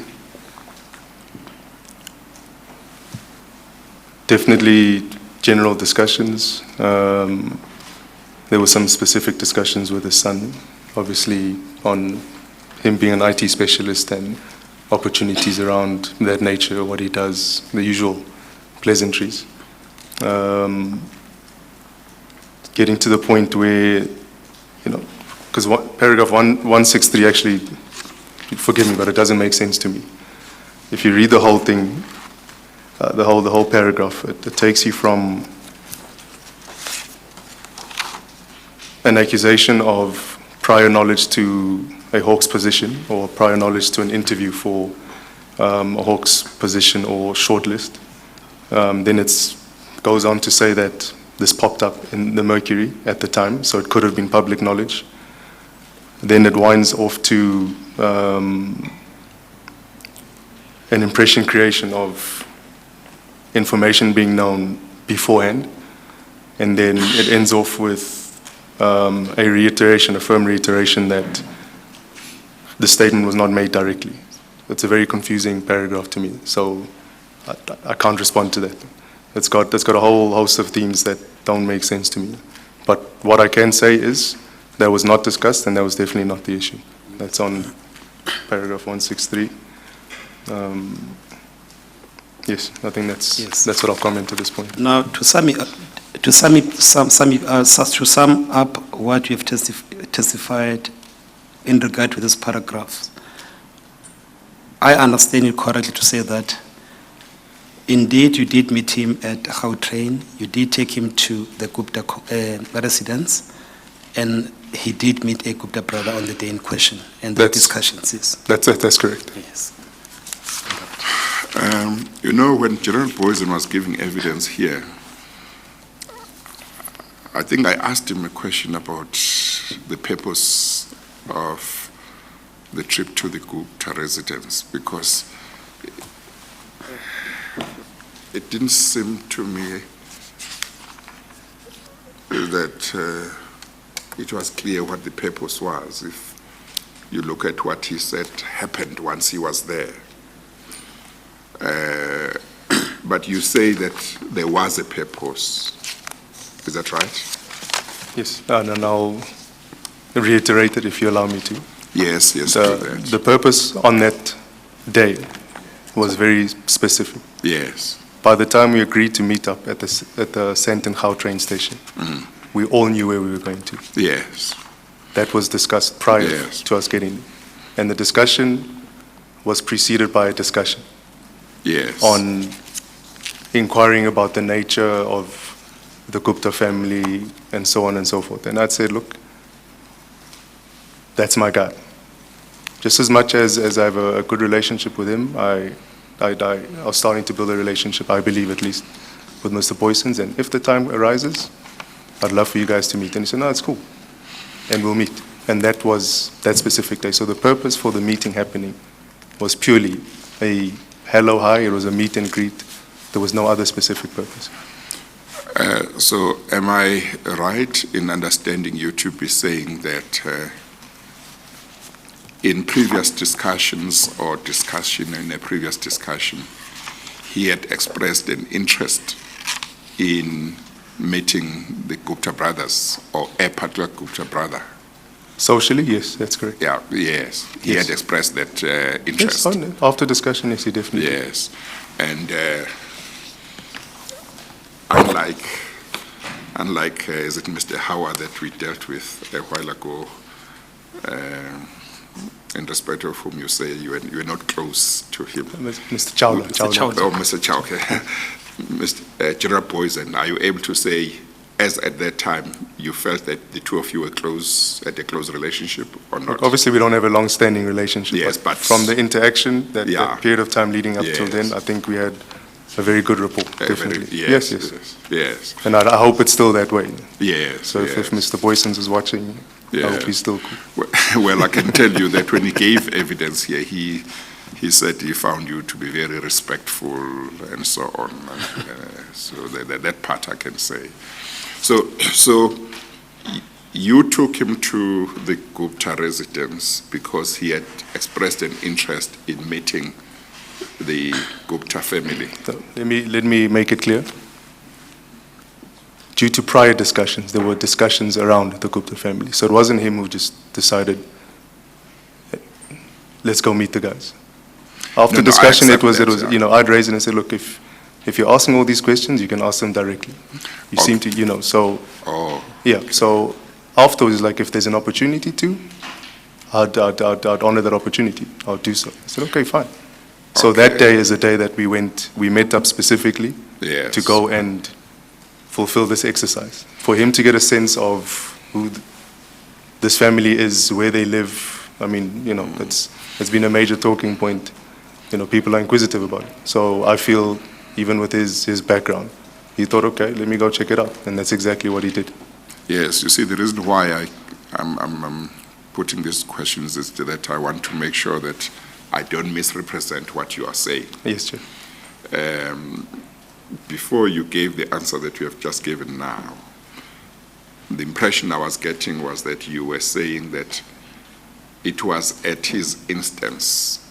Definitely general discussions. There were some specific discussions with his son, obviously on him being an IT specialist and opportunities around that nature, what he does, the usual pleasantries. Getting to the point where, because paragraph 163 actually, forgive me, but it doesn't make sense to me. If you read the whole thing, the whole paragraph, it takes you from an accusation of prior knowledge to a Hawks position or prior knowledge to an interview for a Hawks position or shortlist. Then it goes on to say that this popped up in the Mercury at the time, so it could have been public knowledge. Then it winds off to an impression creation of information being known beforehand, and then it ends off with a firm reiteration that the statement was not made directly. It's a very confusing paragraph to me, so I can't respond to that. It's got a whole host of themes that don't make sense to me. But what I can say is that was not discussed, and that was definitely not the issue. That's on paragraph 163. Yes, I think that's what I'll comment at this point. Now, to sum up what you have testified in regard to this paragraph, I understand it correctly to say that indeed you did meet him at Gautrain, you did take him to the Gupta residence, and he did meet a Gupta brother on the day in question, and the discussions, yes. That's correct. Yes. When General Boysen was giving evidence here, I think I asked him a question about the purpose of the trip to the Gupta residence, because it didn't seem to me that it was clear what the purpose was. If you look at what he said happened once he was there. But you say that there was a purpose. Is that right? Yes, and I'll reiterate it if you allow me to. Yes, do that. The purpose on that day was very specific. Yes. By the time we agreed to meet up at the Sandton Gautrain station, we all knew where we were going to. Yes. That was discussed prior Yes. to us getting there. And the discussion was preceded by a discussion Yes. on inquiring about the nature of the Gupta family and so on and so forth. And I'd say, look, that's my guy. Just as much as I have a good relationship with him, I was starting to build a relationship, I believe at least, with Mr. Boysons. And if the time arises, I'd love for you guys to meet. And he said, no, it's cool. And we'll meet. And that was that specific day. So the purpose for the meeting happening was purely a hello, hi. It was a meet and greet. There was no other specific purpose. So am I right in understanding you to be saying that in previous discussions or discussion in a previous discussion, he had expressed an interest in meeting the Gupta brothers or a particular Gupta brother? Socially, yes, that's correct. Yeah, yes. He Yes. had expressed that Yes, interest. after discussion, yes, he definitely. Yes. And unlike is it Mr. Howard that we dealt with a while ago, in respect of whom you say you were not close to him. Mr. Chawla. Mr. Chawla. Oh, Mr. Chow, okay. Mr. General Boysen, are you able to say, as at that time, you felt that the two of you were close, had a close relationship or not? Obviously, we don't have a long-standing relationship. Yes, but- from the interaction, that Yeah. period of time leading up till Yes. then, I think we had a very good rapport, definitely. Yes, yes. yes, And I hope it's still that way. yes. So yes. if Mr. Boysons is watching, I Yeah. hope he's still cool. Well, I can tell you that when he gave evidence here, he said he found you to be very respectful and so on. So that part I can say. So you took him to the Gupta residence because he had expressed an interest in meeting the Gupta family. So let me make it clear. Due to prior discussions, there were discussions around the Gupta family. So it wasn't him who just decided, let's go meet the guys. After No, I discussion, it accept was, that, yeah. you know, I'd raise it and say, look, if you're asking all these questions, you can ask them directly. You seem to, you know, so, Oh, yeah. So afterwards, like, if there's an opportunity to, I'd honor that opportunity. I'll do so. I said, okay, fine. So that Okay. day is the day that we met up specifically yes. to go and fulfill this exercise. For him to get a sense of who this family is, where they live, I mean, you know, it's been a major talking point. You know, people are inquisitive about it. So I feel, even with his background, he thought, okay, let me go check it out. And that's exactly what he did. Yes, you see, the reason why I'm putting these questions is that I want to make sure that I don't misrepresent what you are saying. Yes, Chair. Before you gave the answer that you have just given now, the impression I was getting was that you were saying that it was at his instance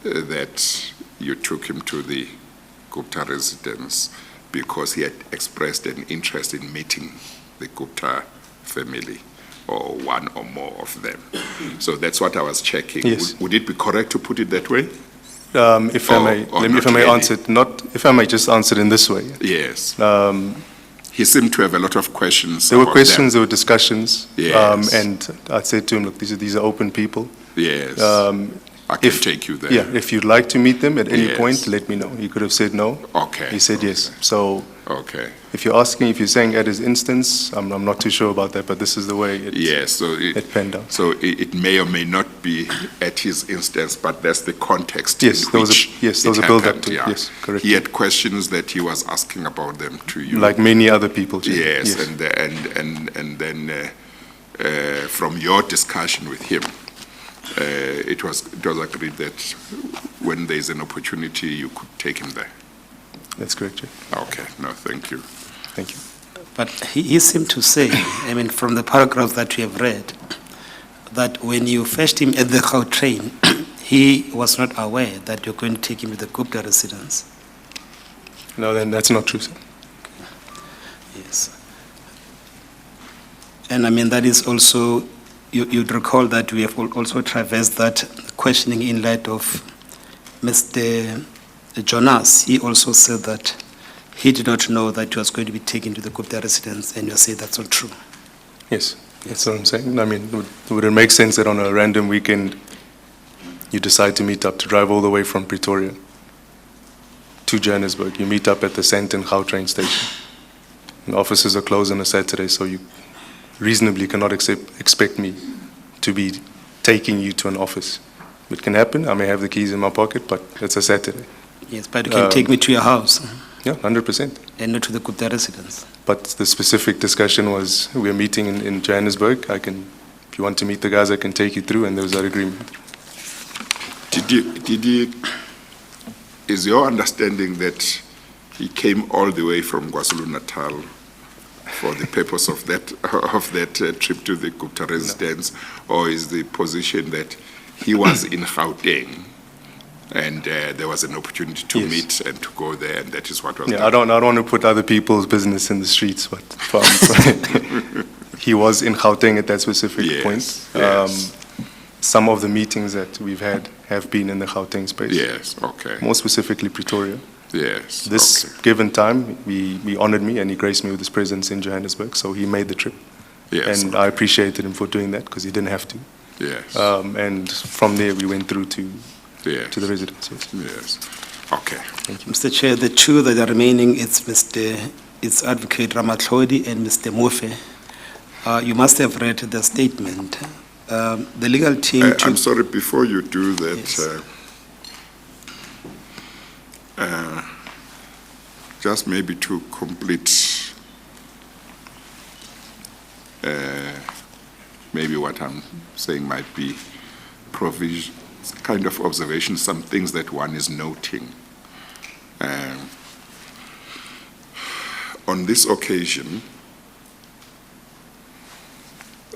that you took him to the Gupta residence because he had expressed an interest in meeting the Gupta family or one or more of them. So that's what I was checking. Yes. Would it be correct to put it that way? If I Or- may, or let me, if I not may really? answer it, if I may just answer it in this way. Yes. Um, He seemed to have a lot of questions. There were about questions, there were discussions. Yes. And I said to him, look, these are open people. them. Yes. I can if- take you there. Yeah, if you'd like to meet them at any Yes. point, let me know. He could have said no. Okay. He said yes. So Okay. if you're saying at his instance, I'm not too sure about that, but this is the way Yes. So it panned out. So it may or may not be at his instance, but that's the context. Yes, in there was which there was it a build-up happened, to it. yeah. Yes, correct. He had questions that he was asking about them to you. Like many other people. Chair. Yes, and then from your discussion with him, it was agreed that when there's an opportunity, you could take him there. That's correct, Chair. Okay, no, thank you. Thank you. But he seemed to say, I mean, from the paragraph that we have read, that when you fetched him at the Gautrain, he was not aware that you're going to take him to the Gupta residence. No, then that's not true, sir. Yes. And I mean, that is also, you'd recall that we have also traversed that questioning in light of Mr. Jonas. He also said that he did not know that he was going to be taken to the Gupta residence, and you say that's not true. Yes, That's what I'm saying. I mean, would it make sense that on a random weekend, you decide to meet up, to drive all the way from Pretoria to Johannesburg? You meet up at the Sandton Gautrain station. And offices are closed on a Saturday, so you reasonably cannot expect me to be taking you to an office. It can happen. I may have the keys in my pocket, but it's a Saturday. Yes, but you can take me to your house Yeah, 100%. and not to the Gupta residence. But the specific discussion was, we're meeting in Johannesburg. If you want to meet the guys, I can take you through, and there was that agreement. Is your understanding that he came all the way from KwaZulu-Natal for the purpose of that trip to the Gupta residence, or is the position that he was in Gauteng and there was an opportunity to Yes. meet and to go there, and that is what was Yeah, done? I don't want to put other people's business in the streets, but he was in Gauteng at that specific Yes, point. yes. Some of the meetings that we've had have been in the Gauteng space. Yes, okay, More specifically Pretoria. yes. This okay. given time, he honored me and he graced me with his presence in Johannesburg, so he made the trip. Yes, And I appreciated him for doing that because he didn't have to. yes, And from there, we went through to yes, the residence. Yes. yes, okay. Mr. Chair, the two that are remaining, it's Advocate Ramatlhodi and Mr. Mofe. You must have read the statement. The legal team took... I'm sorry, before you do that, Yes. Just maybe to complete maybe what I'm saying might be provision, kind of observation, some things that one is noting. On this occasion,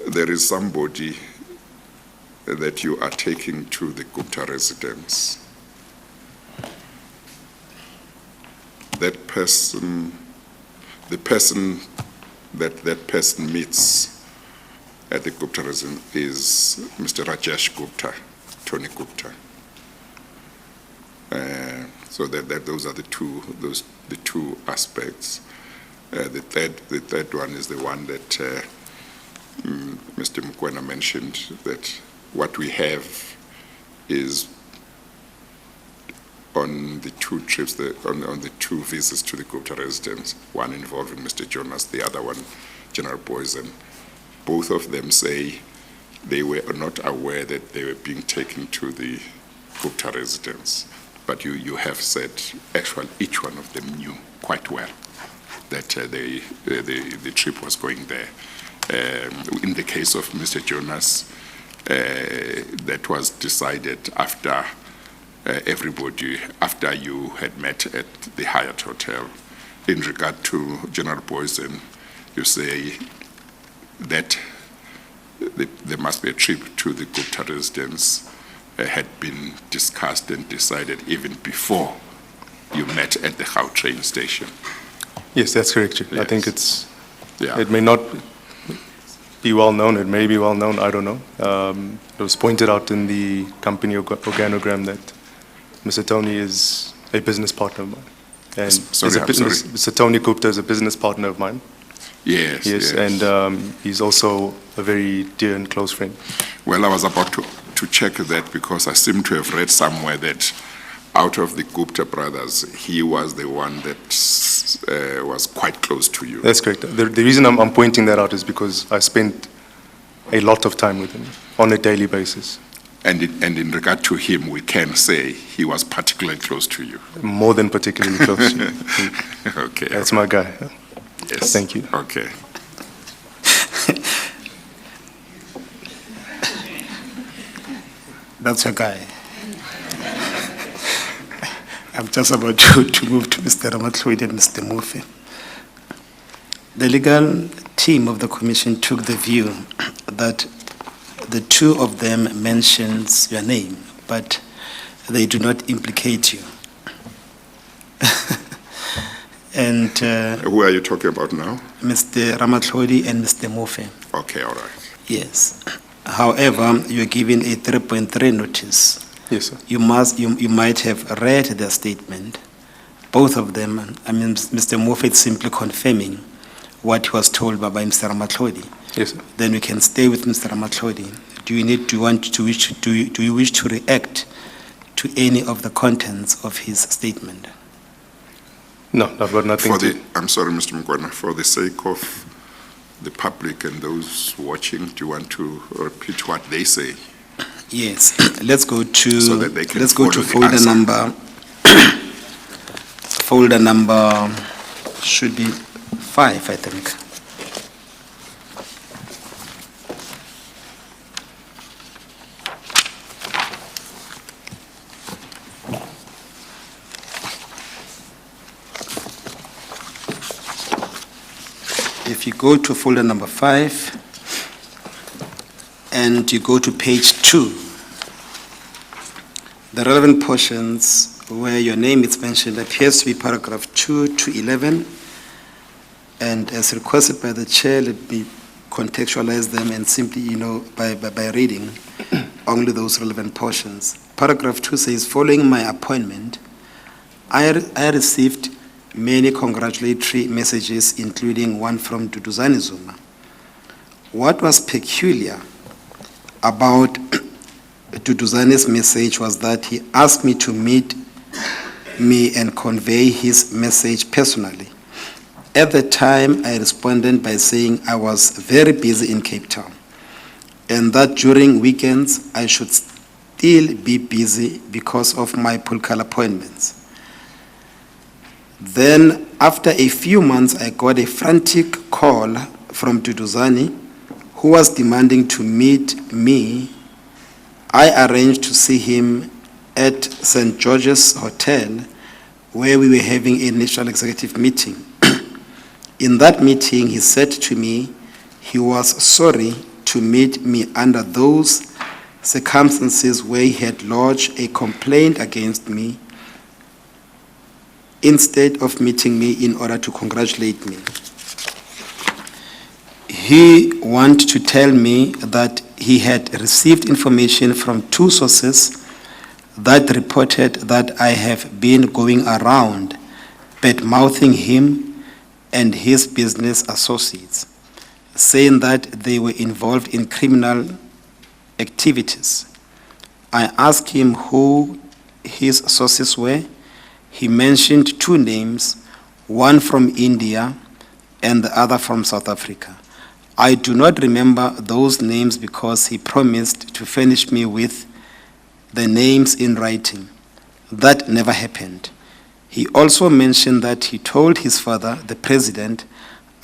there is somebody that you are taking to the Gupta residence. That person, the person that person meets at the Gupta residence is Mr. Rajesh Gupta, Tony Gupta. So that those are the two aspects. The third one is the one that Mr. Mukwena mentioned, that what we have is on the two trips, on the two visits to the Gupta residence, one involving Mr. Jonas, the other one General Boysen. Both of them say they were not aware that they were being taken to the Gupta residence. But you have said, actually, each one of them knew quite well that the trip was going there. In the case of Mr. Jonas, that was decided after after you had met at the Hyatt Hotel. In regard to General Boysen, you say that there must be a trip to the Gupta residence had been discussed and decided even before you met at the Gautrain station. Yes, that's correct. Chief. I Yes. think Yeah. it may not be well known, it may be well known, I don't know. It was pointed out in the company organogram that Mr. Tony is a business partner of mine. And Sorry, he's a I'm business- sorry. Mr. Tony Gupta is a business partner of mine. Yes, Yes, and he's also a very dear and close friend. well, I was about to check that because I seem to have read somewhere that out of the Gupta brothers, he was the one that was quite close to you. That's correct. The reason I'm pointing that out is because I spent a lot of time with him on a daily basis, And in regard to him, we can say he was particularly close to you. more than particularly close. Okay. That's my guy. Yes. Thank you. Okay. That's your guy. I'm just about to move to Mr. Ramatlhodi and Mr. Mofe. The legal team of the commission took the view that the two of them mentions your name, but they do not implicate you. And Who are you talking about now? Mr. Ramatlhodi and Mr. Mofe. Okay, all right. Yes. However, you're given a 3.3 notice. Yes, sir. You might have read their statement. Both of them, I mean, Mr. Moffat simply confirming what he was told by Mr. Ramatlhodi. Yes, sir. then we can stay with Mr. Ramatlhodi. Do you wish to react to any of the contents of his statement? No, I've got nothing to. I'm sorry, Mr. Mkwana, for the sake of the public and those watching, do you want to repeat what they say? Yes, let's go to, So that they can folder follow the answer. number, folder number should be 5, I think. If you go to folder number 5, and you go to page 2, the relevant portions where your name is mentioned appears to be paragraph 2 to 11, and as requested by the chair, let me contextualize them and simply, by reading only those relevant portions. Paragraph 2 says, following my appointment, I received many congratulatory messages, including one from Duduzane Zuma. What was peculiar about Duduzane's message was that he asked me to meet me and convey his message personally. At the time, I responded by saying I was very busy in Cape Town and that during weekends I should still be busy because of my political appointments. Then, after a few months, I got a frantic call from Duduzane, who was demanding to meet me. I arranged to see him at St. George's Hotel, where we were having a national executive meeting. In that meeting, he said to me he was sorry to meet me under those circumstances where he had lodged a complaint against me instead of meeting me in order to congratulate me. He wanted to tell me that he had received information from 2 sources that reported that I have been going around bad-mouthing him and his business associates, saying that they were involved in criminal activities. I asked him who his sources were. He mentioned 2 names, one from India and the other from South Africa. I do not remember those names because he promised to furnish me with the names in writing. That never happened. He also mentioned that he told his father, the president,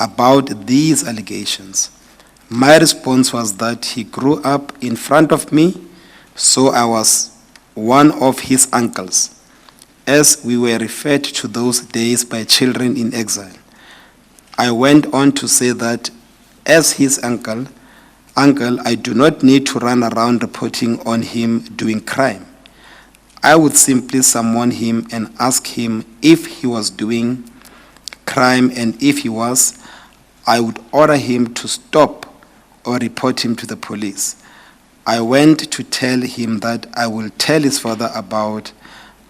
about these allegations. My response was that he grew up in front of me, so I was one of his uncles, as we were referred to those days by children in exile. I went on to say that as his uncle, I do not need to run around reporting on him doing crime. I would simply summon him and ask him if he was doing crime, and if he was, I would order him to stop or report him to the police. I went to tell him that I will tell his father about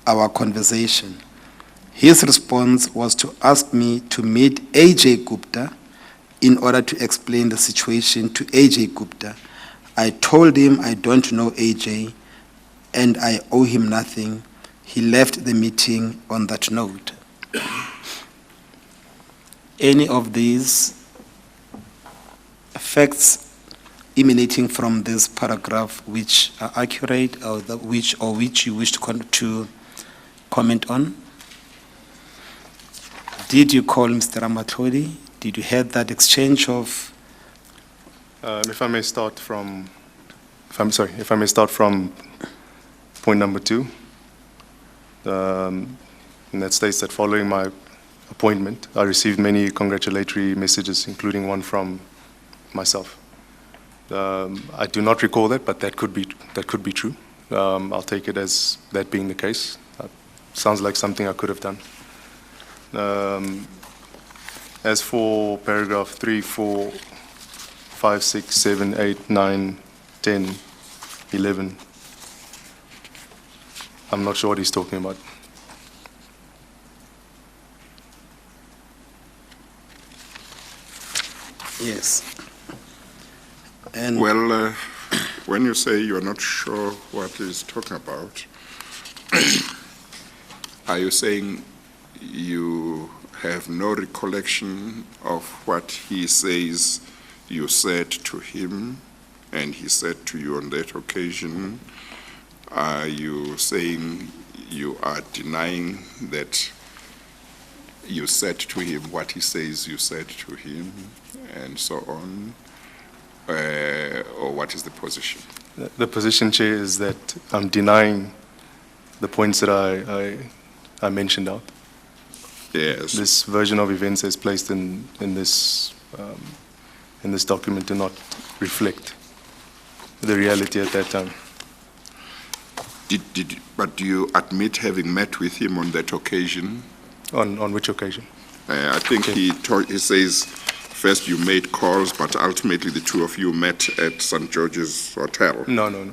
our conversation. His response was to ask me to meet A.J. Gupta in order to explain the situation to A.J. Gupta. I told him I don't know A.J. and I owe him nothing. He left the meeting on that note. Any of these facts emanating from this paragraph which are accurate or which you wish to comment on? Did you call Mr. Ramatlhodi? Did you have that exchange of? If I may start from point number 2, and that states that following my appointment, I received many congratulatory messages, including one from myself. I do not recall that, but that could be true. I'll take it as that being the case. Sounds like something I could have done. As for paragraph 3, 4, 5, 6, 7, 8, 9, 10, 11, I'm not sure what he's talking about. Yes. And Well, when you say you're not sure what he's talking about, are you saying you have no recollection of what he says you said to him and he said to you on that occasion? Are you saying you are denying that you said to him what he says you said to him and so on? Or what is the position? The position, Chair, is that I'm denying the points that I mentioned out. Yes. This version of events as placed in this document do not reflect the reality at that time. But do you admit having met with him on that occasion? On which occasion? I think he says first you made calls, but ultimately the two of you met at St. George's Hotel. No.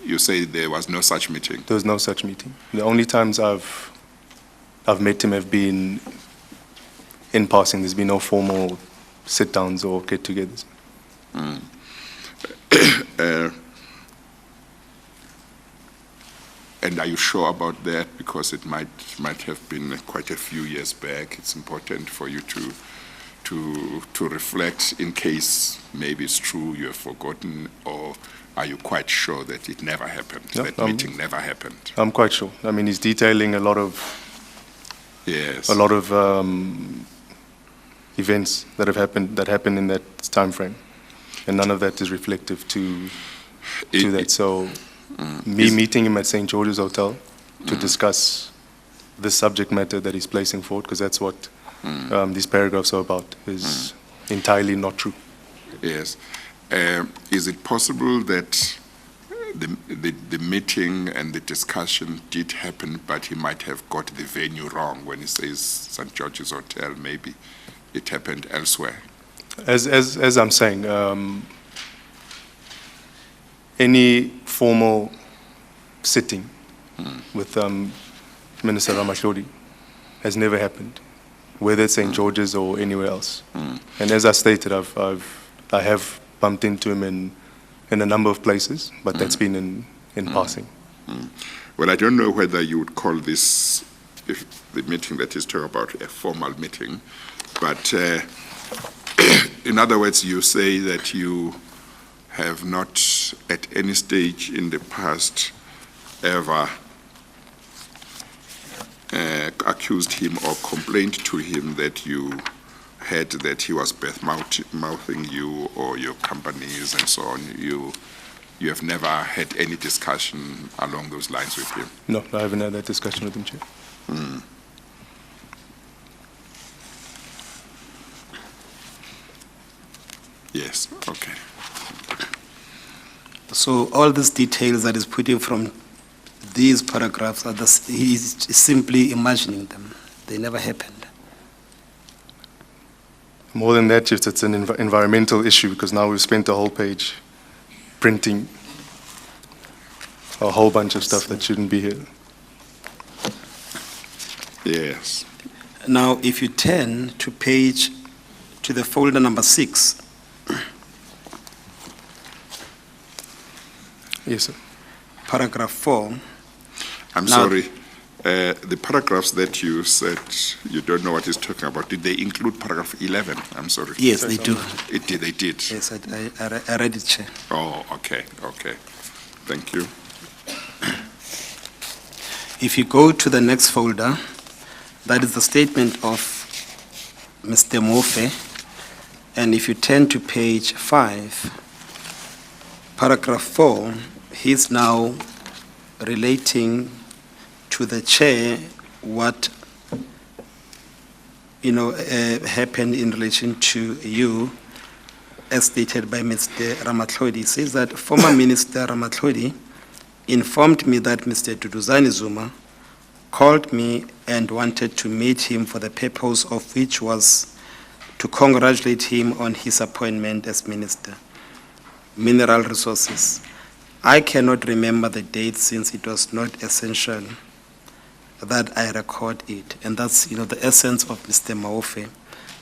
You say there was no such meeting. There was no such meeting. The only times I've met him have been in passing. There's been no formal sit-downs or get-togethers. And are you sure about that? Because it might have been quite a few years back. It's important for you to reflect in case maybe it's true you have forgotten, or are you quite sure that it never happened, No, that meeting never happened? I'm quite sure. I mean, he's detailing a lot of Yes. events that happened in that time frame, and none of that is reflective to that. So, meeting him at St. George's Hotel to discuss the subject matter that he's placing forward, because that's what these paragraphs are about, is entirely not true. Yes. Is it possible that the meeting and the discussion did happen, but he might have got the venue wrong when he says St. George's Hotel? Maybe it happened elsewhere. As I'm saying, any formal sitting with Minister Ramatlhodi has never happened, whether it's St. George's or anywhere else. And as I stated, I have bumped into him in a number of places, but that's been in passing. Well, I don't know whether you would call this, if the meeting that he's talking about, a formal meeting, but in other words, you say that you have not at any stage in the past ever accused him or complained to him that you had that he was mouthing you or your companies and so on. You have never had any discussion along those lines with him? No, I haven't had that discussion with him, Chair. Yes, okay. so all these details that is putting from these paragraphs, he's simply imagining them. They never happened. More than that, Chief, it's an environmental issue, because now we've spent a whole page printing a whole bunch of stuff that shouldn't be here. Yes. Now, if you turn to the folder number 6, Yes, sir. paragraph 4, I'm Now- sorry. The paragraphs that you said you don't know what he's talking about, did they include paragraph 11? I'm sorry. yes, they do. They did. Yes, I read it, Chair. Oh, okay. Thank you. If you go to the next folder, that is the statement of Mr. Mofe, and if you turn to page 5, paragraph 4, he's now relating to the chair what happened in relation to you, as stated by Mr. Ramatlhodi. He says that former Minister Ramatlhodi informed me that Mr. Duduzane Zuma called me and wanted to meet him for the purpose of which was to congratulate him on his appointment as Minister, Mineral Resources. I cannot remember the date since it was not essential that I record it. And that's, the essence of Mr. Maofe,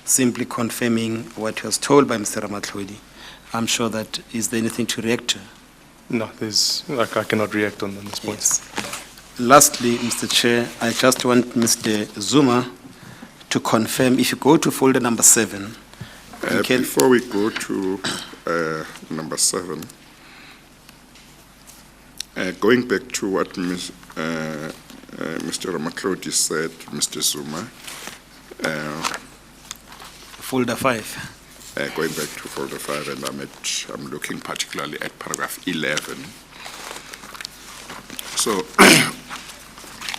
simply confirming what was told by Mr. Ramatlhodi, I'm sure that, is there anything to react to? No, I cannot react on this point. Yes. Lastly, Mr. Chair, I just want Mr. Zuma to confirm, if you go to folder number 7, you can... Before we go to number 7, going back to what Mr. Ramakroti said, Mr. Zuma, Folder 5. going back to folder 5, and I'm looking particularly at paragraph 11. So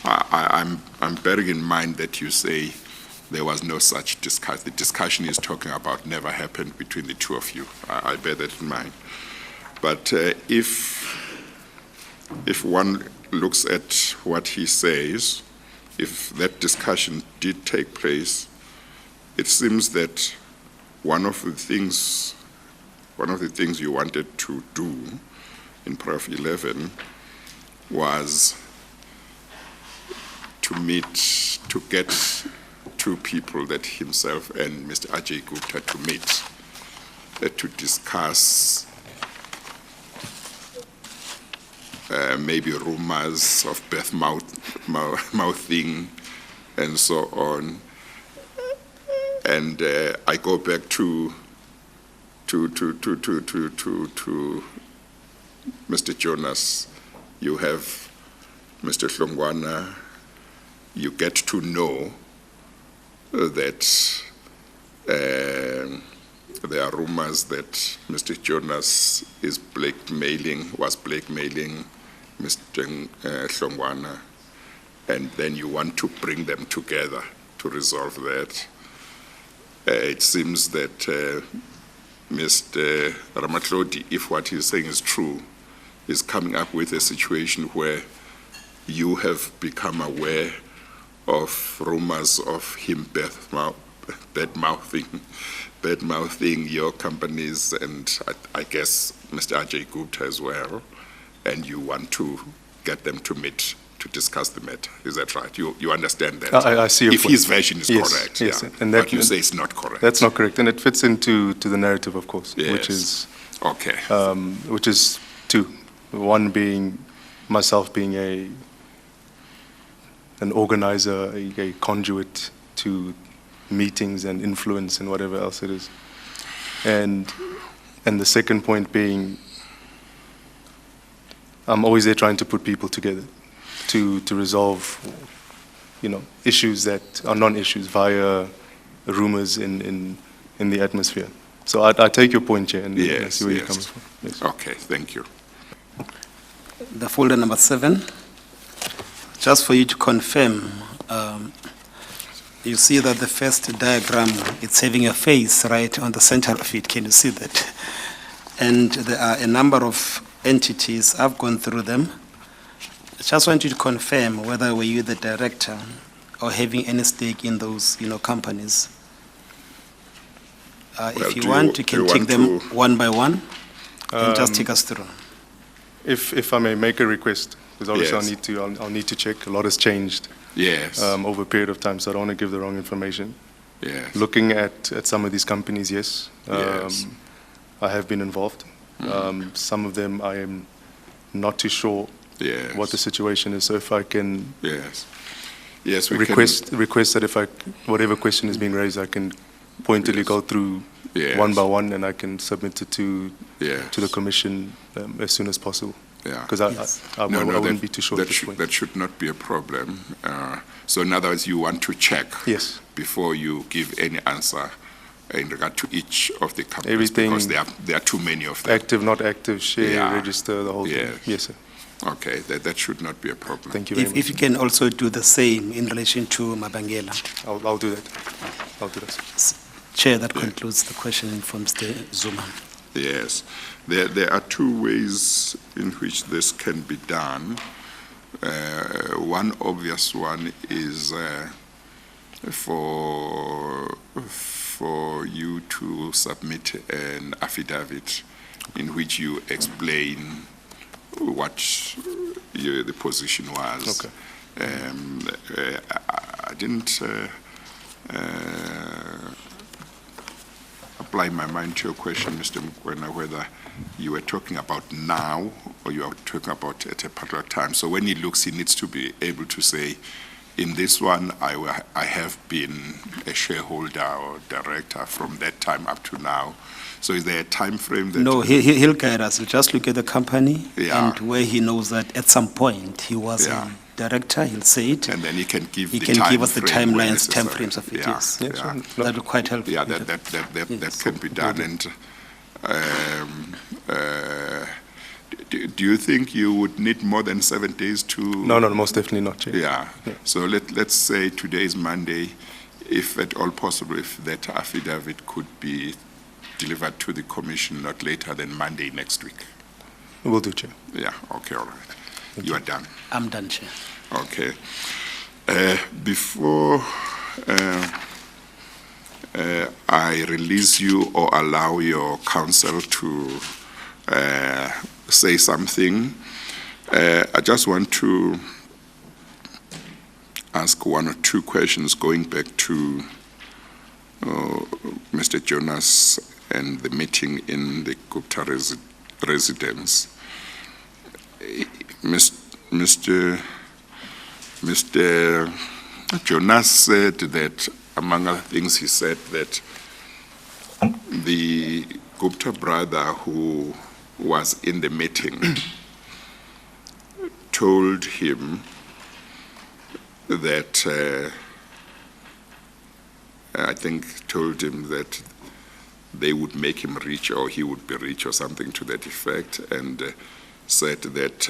I'm bearing in mind that you say there was no such discussion. The discussion is talking about never happened between the two of you. I bear that in mind. But if one looks at what he says, if that discussion did take place, it seems that one of the things you wanted to do in paragraph 11 was to get two people, that himself and Mr. Ajay Gupta, to meet to discuss maybe rumors of mouthing and so on. And I go back to Mr. Jonas. You have Mr. Hlongwana. You get to know that there are rumors that Mr. Jonas was blackmailing Mr. Hlongwana, and then you want to bring them together to resolve that. It seems that Mr. Ramakroti, if what he's saying is true, is coming up with a situation where you have become aware of rumors of him bad-mouthing your companies, and I guess Mr. Ajay Gupta as well, and you want to get them to meet to discuss the matter. Is that right? You understand that? I see your if point. His version is correct, yes, yeah. and that, but you say it's not correct. That's not correct, and it fits into the narrative, of course, Yes. which is okay. Which is two. One being myself being an organizer, a conduit to meetings and influence and whatever else it is, and the second point being I'm always there trying to put people together to resolve, issues that are non-issues via rumors in the atmosphere. So I take your point, Chair, and I see where you're coming from. Yes. Okay, thank you. The folder number 7, just for you to confirm, you see that the first diagram, it's having a face right on the center of it. Can you see that? And there are a number of entities. I've gone through them. I just want you to confirm whether were you the director or having any stake in those, companies. If you want, you can take them one by one and just take us through. If I may make a request, because obviously Yes. I'll need to check. A lot has changed Yes. over a period of time, so I don't want to give the wrong information. Yes. Looking at some of these companies, yes, Yes. I have been involved. Some of them I am not too sure Yes. what the situation is. So if I can Yes. Yes, we request that whatever question is being raised, I can pointedly go through Yes. one by one, and I can submit it to Yes. the commission as soon as possible. Yeah. Because Yes. I wouldn't be too sure at this point. That should not be a problem. So in other words, you want to check Yes. before you give any answer in regard to each of the companies, Everything- because there are too many of them. Active, not active, share, Yeah. register, the whole Yes. thing. Yes, sir. Okay, that should not be a problem. Thank you very If much. you can also do the same in relation to Mabangela. I'll do that. I'll do that. Chair, that concludes the question from Mr. Zuma. Yes, there are two ways in which this can be done. One obvious one is for you to submit an affidavit in which you explain what the position was. Okay. I didn't apply my mind to your question, Mr. Mkwena, whether you were talking about now or you are talking about at a particular time. So when he looks, he needs to be able to say, in this one, I have been a shareholder or director from that time up to now. So is there a time frame that? No, he'll guide us. He'll just look at the company Yeah. and where he knows that at some point he was Yeah. a director, he'll say it. And then he can give He the can time give us the frame where timelines, time necessary. frames of it, Yeah, yes. Yeah, yeah. sure. That will quite help. Yeah, Peter. that Yes. can be done. And do you think you would need more than 7 days to? No, most definitely not, Chair. Yeah. So let's say today is Monday, if at all possible, if that affidavit could be delivered to the commission not later than Monday next week. Will do, Chair. Yeah, okay, all right. You are done. I'm done, Chair. Okay. Before I release you or allow your counsel to say something, I just want to ask one or two questions going back to Mr. Jonas and the meeting in the Gupta residence. Mr. Jonas said that, among other things, he said that the Gupta brother who was in the meeting told him that, told him that they would make him rich or he would be rich or something to that effect, and said that,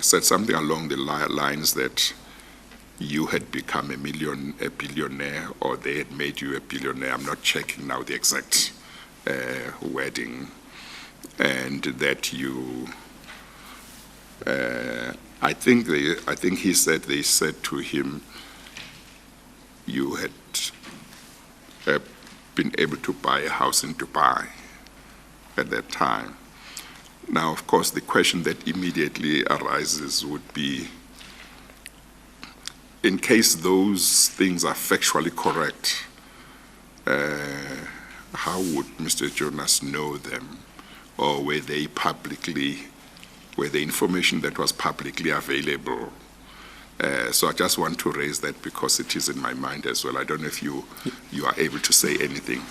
said something along the lines that you had become a billionaire, or they had made you a billionaire. I'm not checking now the exact wording, and that you. I think he said they said to him, you had been able to buy a house in Dubai at that time. Now, of course, the question that immediately arises would be, in case those things are factually correct, how would Mr. Jonas know them? Or were the information that was publicly available? So I just want to raise that because it is in my mind as well. I don't know if you are able to say anything.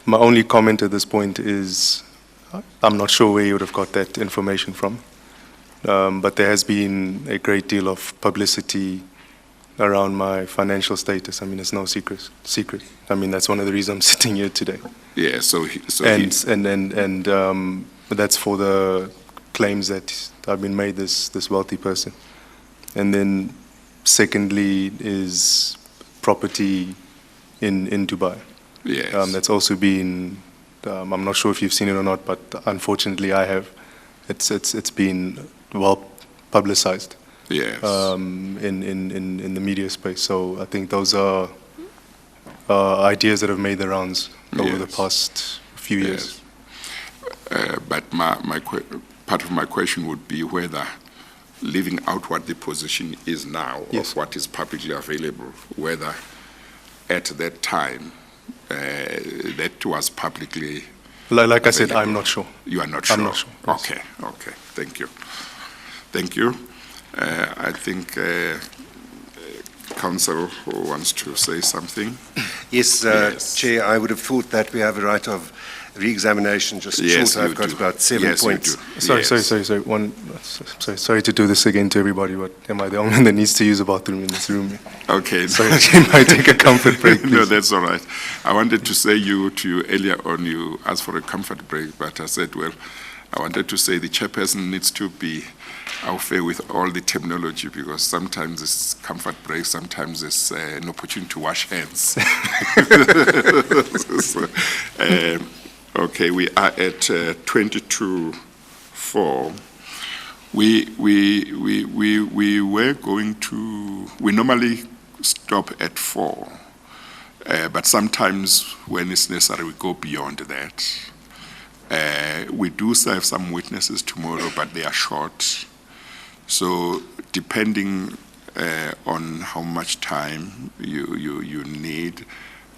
My only comment at this point is I'm not sure where you would have got that information from, but there has been a great deal of publicity around my financial status. I mean, it's no secret. I mean, that's one of the reasons I'm sitting here today. Yeah. But that's for the claims that I've been made this wealthy person, and then secondly is property in Dubai. Yes. That's also been, I'm not sure if you've seen it or not, but unfortunately I have. It's been well publicized. Yes. In the media space. So I think those are ideas that have made the rounds over the past few years. But part of my question would be whether, leaving out what the position is now of what is publicly available, whether at that time that was publicly Like I said, available. I'm not sure. You are not sure? I'm not sure, yes. Okay. Thank you. I think Council wants to say something. Yes, Chair, I would have thought that we have a right of re-examination, just Yes, short. I've you got do. about 7 Yes, you points. do. Sorry. Yes. Sorry to do this again to everybody, but am I the only one that needs to use a bathroom in this room? Okay. Sorry, can I take a comfort break, please? No, that's all right. I wanted to say to you earlier on, you asked for a comfort break, but I said, well, I wanted to say the chairperson needs to be au fait with all the terminology, because sometimes it's comfort break, sometimes it's an opportunity to wash hands. So, okay, we are at 22:04. We were going to, we normally stop at 4, but sometimes when it's necessary, we go beyond that. We do serve some witnesses tomorrow, but they are short. So depending on how much time you need.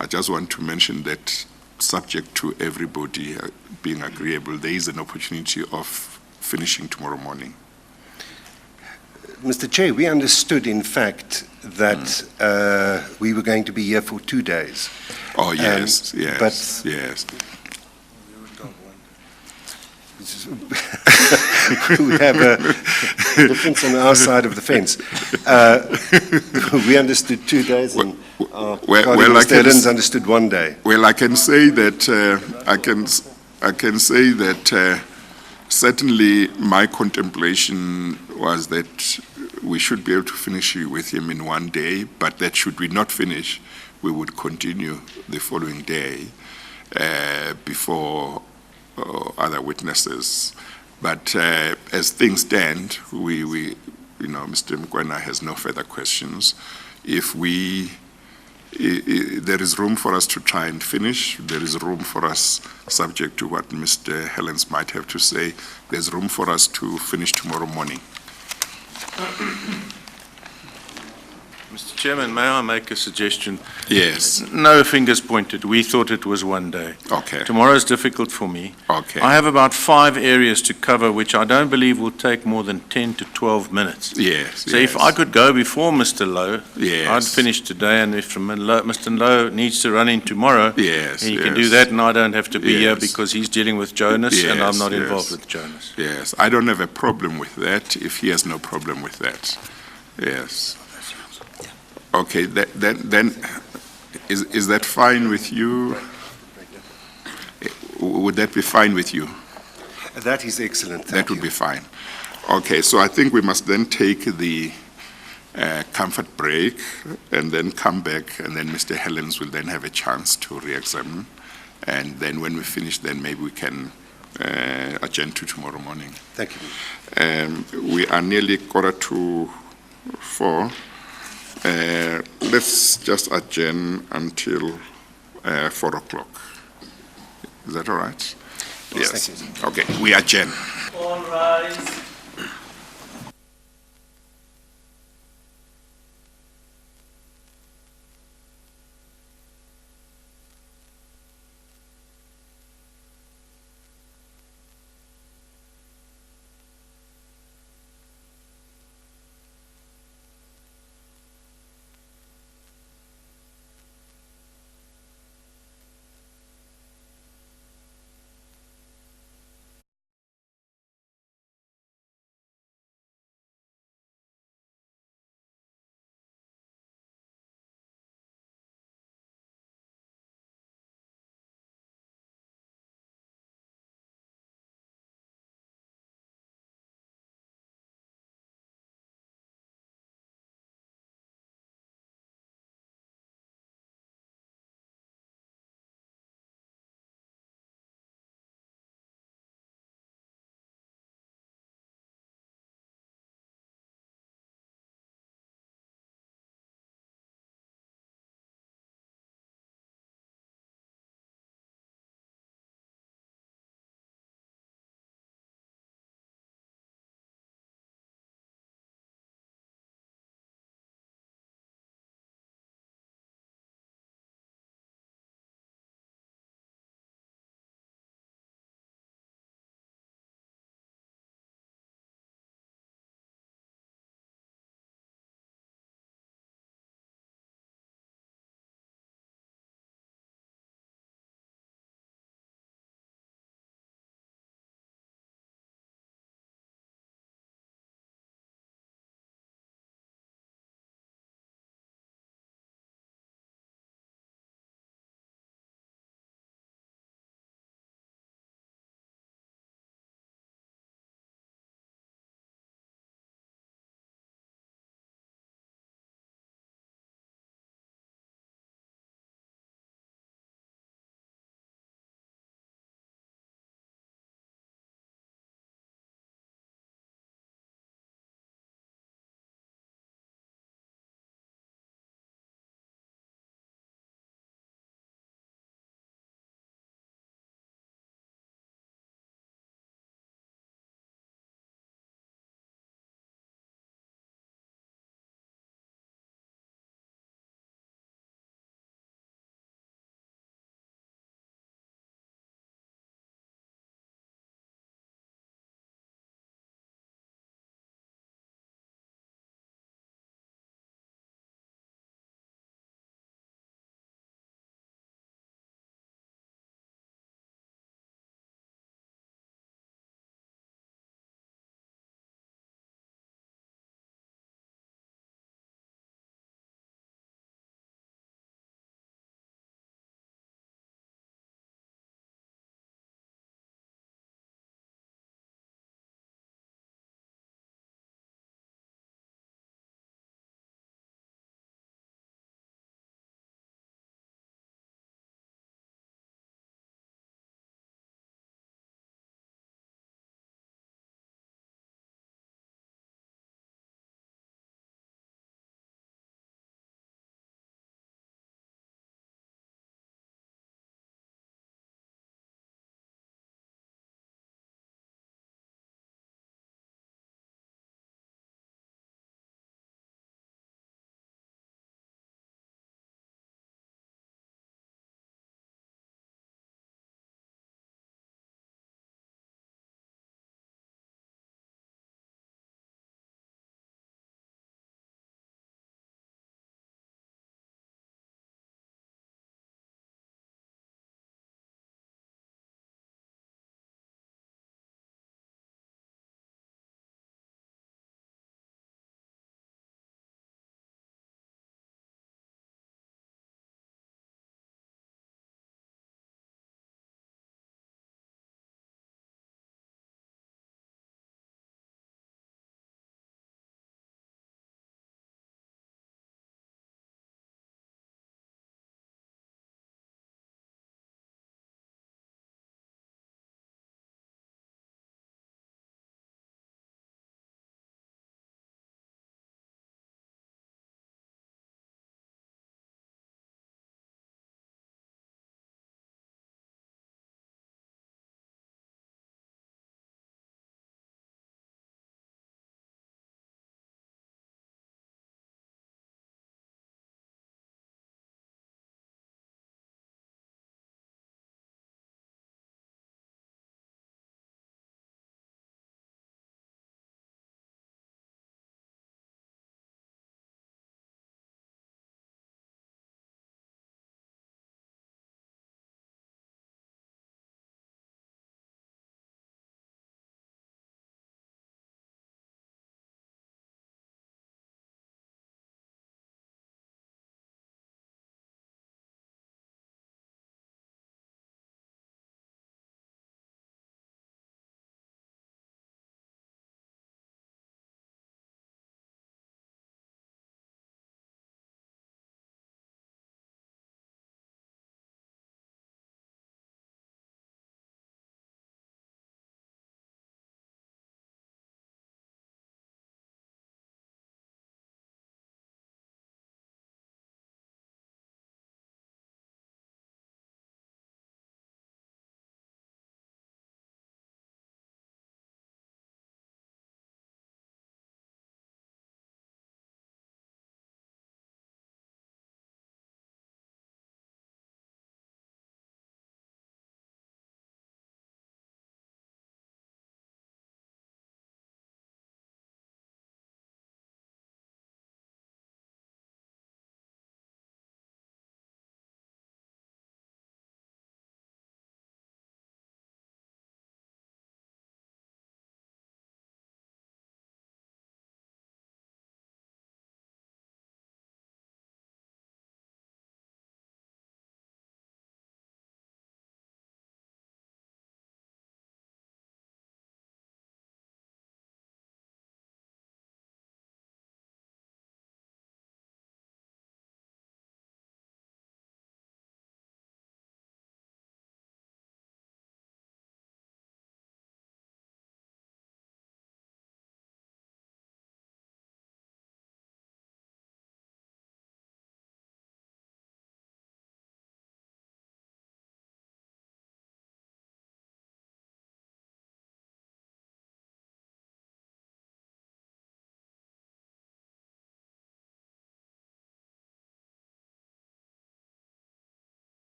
I just want to mention that subject to everybody being agreeable, there is an opportunity of finishing tomorrow morning. Mr. Chair, we understood, in fact, that we were going to be here for 2 days. Oh, yes, yes, but- yes. We have a difference on our side of the fence. We understood 2 days, and well, Mr. I can Helens understood 1 day. Well, I can say that certainly my contemplation was that we should be able to finish with him in 1 day, but that should we not finish, we would continue the following day before other witnesses. But as things stand, Mr. Mkwena has no further questions. If there is room for us to try and finish. There is room for us, subject to what Mr. Helens might have to say, there's room for us to finish tomorrow morning. Mr. Chairman, may I make a suggestion? Yes, No fingers pointed. We thought it was 1 day. okay, Tomorrow is difficult for me. okay. I have about 5 areas to cover, which I don't believe will take more than 10 to 12 minutes. Yes, So if I could go before Mr. Lowe, Yes. I'd finish today, and if Mr. Lowe needs to run in tomorrow, Yes, he can yes. do that, and I don't have to be here Yes. because he's dealing with Jonas, and I'm Yes, not yes. involved with Jonas. Yes, I don't have a problem with that, if he has no problem with that. Yes. Okay, then, is that fine with you? Would that be fine with you? That is excellent. That Thank would you. be fine. Okay, so I think we must then take the comfort break and then come back, and then Mr. Helens will then have a chance to re-examine. And then when we finish, then maybe we can adjourn to tomorrow morning. Thank you. We are nearly 3:45. Let's just adjourn until 4 o'clock. Is that all right? Yes, Yes. thank Okay, we adjourn. All rise.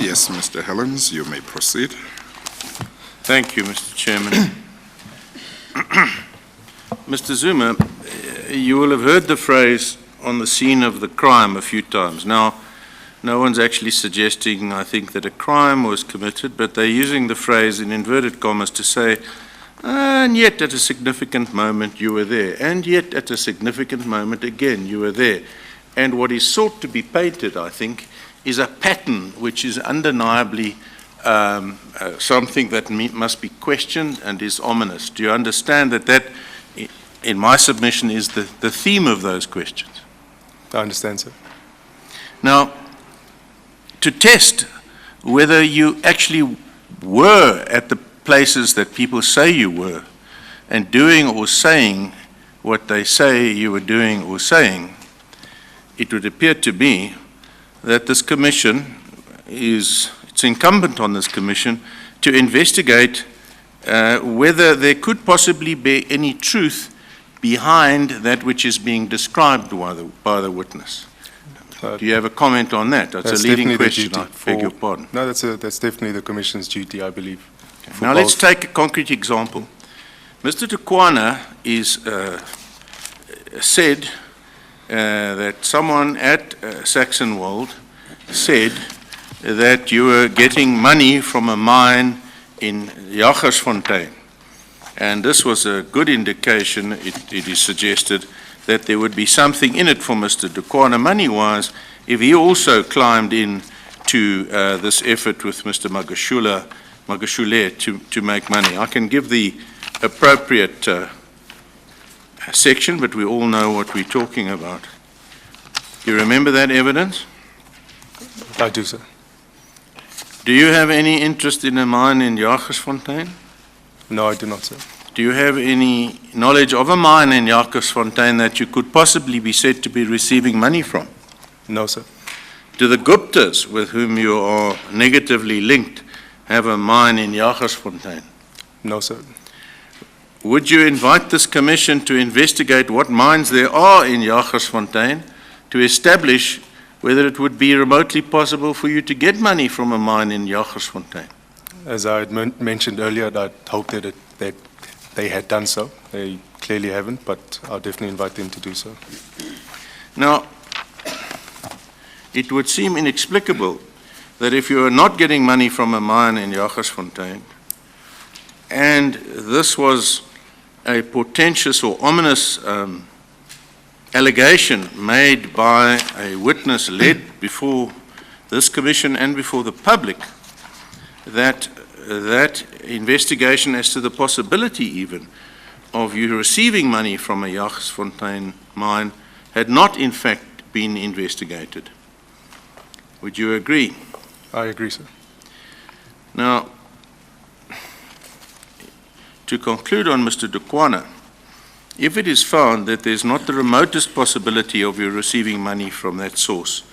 Yes, Mr. Helens, you may proceed. Thank you, Mr. Chairman. Mr. Zuma, you will have heard the phrase "on the scene of the crime" a few times. Now, no one's actually suggesting, I think, that a crime was committed, but they're using the phrase in inverted commas to say, and yet at a significant moment you were there, and yet at a significant moment again you were there. And what is sought to be painted, I think, is a pattern which is undeniably something that must be questioned and is ominous. Do you understand that that, in my submission, is the theme of those questions? I understand, sir. Now, to test whether you actually were at the places that people say you were and doing or saying what they say you were doing or saying, it would appear to me that this commission it's incumbent on this commission to investigate whether there could possibly be any truth behind that which is being described by the witness. Do you have a comment on that? That's a leading definitely the question, duty I beg your pardon. No, that's definitely the Commission's duty, I believe. for Now let's both. take a concrete example. Mr. Tukwana is said that someone at Saxonwold said that you were getting money from a mine in Jagersfontein. And this was a good indication, it is suggested, that there would be something in it for Mr. Tukwana money-wise if he also climbed in to this effort with Mr. Magashule to make money. I can give the appropriate section, but we all know what we're talking about. You remember that evidence? I do, sir. Do you have any interest in a mine in Jagersfontein? No, I do not, sir. Do you have any knowledge of a mine in Jagersfontein that you could possibly be said to be receiving money from? No, sir. Do the Guptas, with whom you are negatively linked, have a mine in Jagersfontein? No, sir. Would you invite this commission to investigate what mines there are in Jagersfontein to establish whether it would be remotely possible for you to get money from a mine in Jagersfontein? As I had mentioned earlier, I hoped that they had done so. They clearly haven't, but I'll definitely invite them to do so. Now, it would seem inexplicable that if you are not getting money from a mine in Jagersfontein, and this was a portentous or ominous allegation made by a witness led before this commission and before the public, that investigation as to the possibility even of you receiving money from a Jagersfontein mine had not in fact been investigated. Would you agree? I agree, sir. Now, to conclude on Mr. Tukwana, if it is found that there's not the remotest possibility of you receiving money from that source,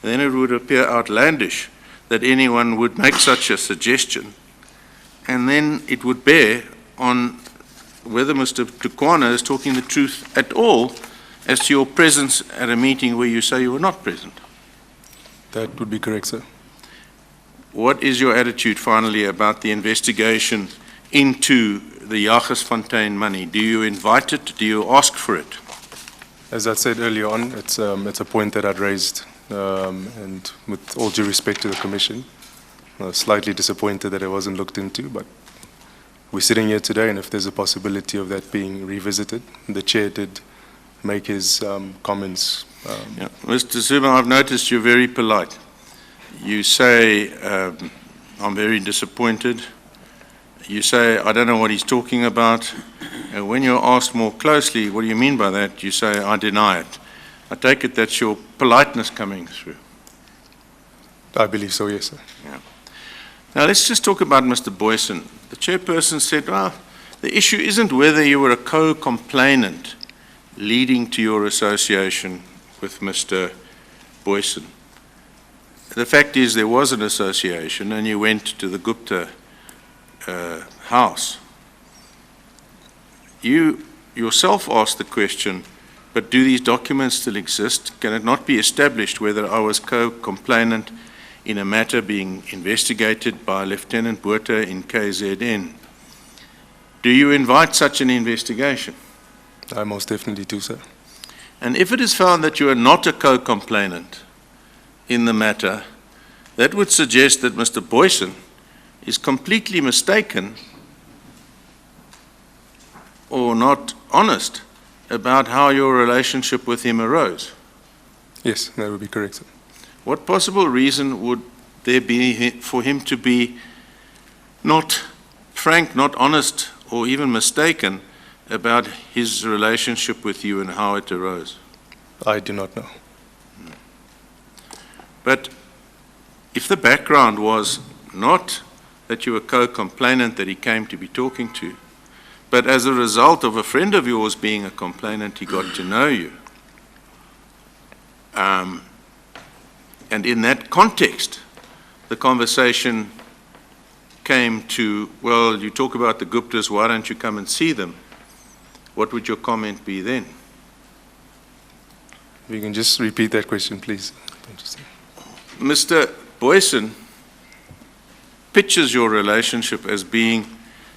then it would appear outlandish that anyone would make such a suggestion, and then it would bear on whether Mr. Tukwana is talking the truth at all as to your presence at a meeting where you say you were not present. That would be correct, sir. What is your attitude finally about the investigation into the Jagersfontein money? Do you invite it? Do you ask for it? As I said earlier on, it's a point that I'd raised, and with all due respect to the Commission, I was slightly disappointed that it wasn't looked into, but we're sitting here today, and if there's a possibility of that being revisited, the Chair did make his comments. Yeah. Mr. Zuma, I've noticed you're very polite. You say, I'm very disappointed. You say, I don't know what he's talking about. And when you're asked more closely, what do you mean by that? You say, I deny it. I take it that's your politeness coming through. I believe so, yes, sir. Yeah. Now let's just talk about Mr. Boyson. The chairperson said, well, the issue isn't whether you were a co-complainant leading to your association with Mr. Boyson. The fact is there was an association and you went to the Gupta house. You yourself asked the question, but do these documents still exist? Can it not be established whether I was co-complainant in a matter being investigated by Lieutenant Botha in KZN. Do you invite such an investigation? I most definitely do, sir. And if it is found that you are not a co-complainant in the matter, that would suggest that Mr. Boyson is completely mistaken or not honest about how your relationship with him arose. Yes, that would be correct, sir. What possible reason would there be for him to be not frank, not honest, or even mistaken about his relationship with you and how it arose? I do not know. But if the background was not that you were co-complainant that he came to be talking to, but as a result of a friend of yours being a complainant, he got to know you. And in that context, the conversation came to, well, you talk about the Guptas, why don't you come and see them? What would your comment be then? If you can just repeat that question, please. Mr. Boyson pictures your relationship as being,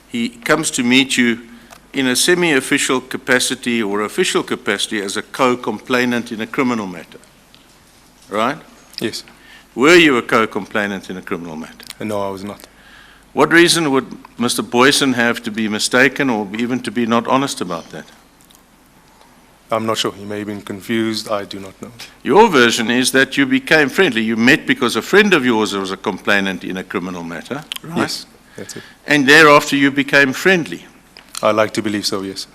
he comes to meet you in a semi-official capacity or official capacity as a co-complainant in a criminal matter, right? Yes. Were you a co-complainant in a criminal matter? No, I was not. What reason would Mr. Boyson have to be mistaken or even to be not honest about that? I'm not sure. He may have been confused. I do not know. Your version is that you became friendly. You met because a friend of yours was a complainant in a criminal matter, right? Yes, that's it. And thereafter you became friendly. I like to believe so, yes.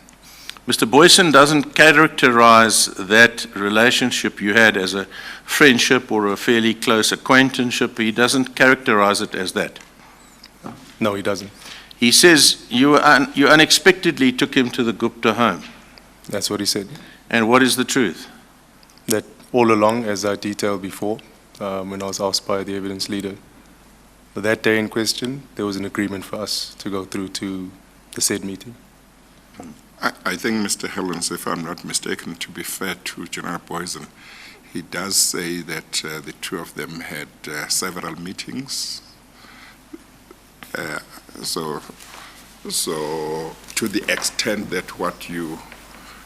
Mr. Boyson doesn't characterize that relationship you had as a friendship or a fairly close acquaintanceship. He doesn't characterize it as that. No, he doesn't. He says you unexpectedly took him to the Gupta home. That's what he said. And what is the truth? That all along, as I detailed before, when I was asked by the evidence leader, that day in question, there was an agreement for us to go through to the said meeting. I think, Mr. Helens, if I'm not mistaken, to be fair to General Boyson, he does say that the two of them had several meetings. So to the extent that what you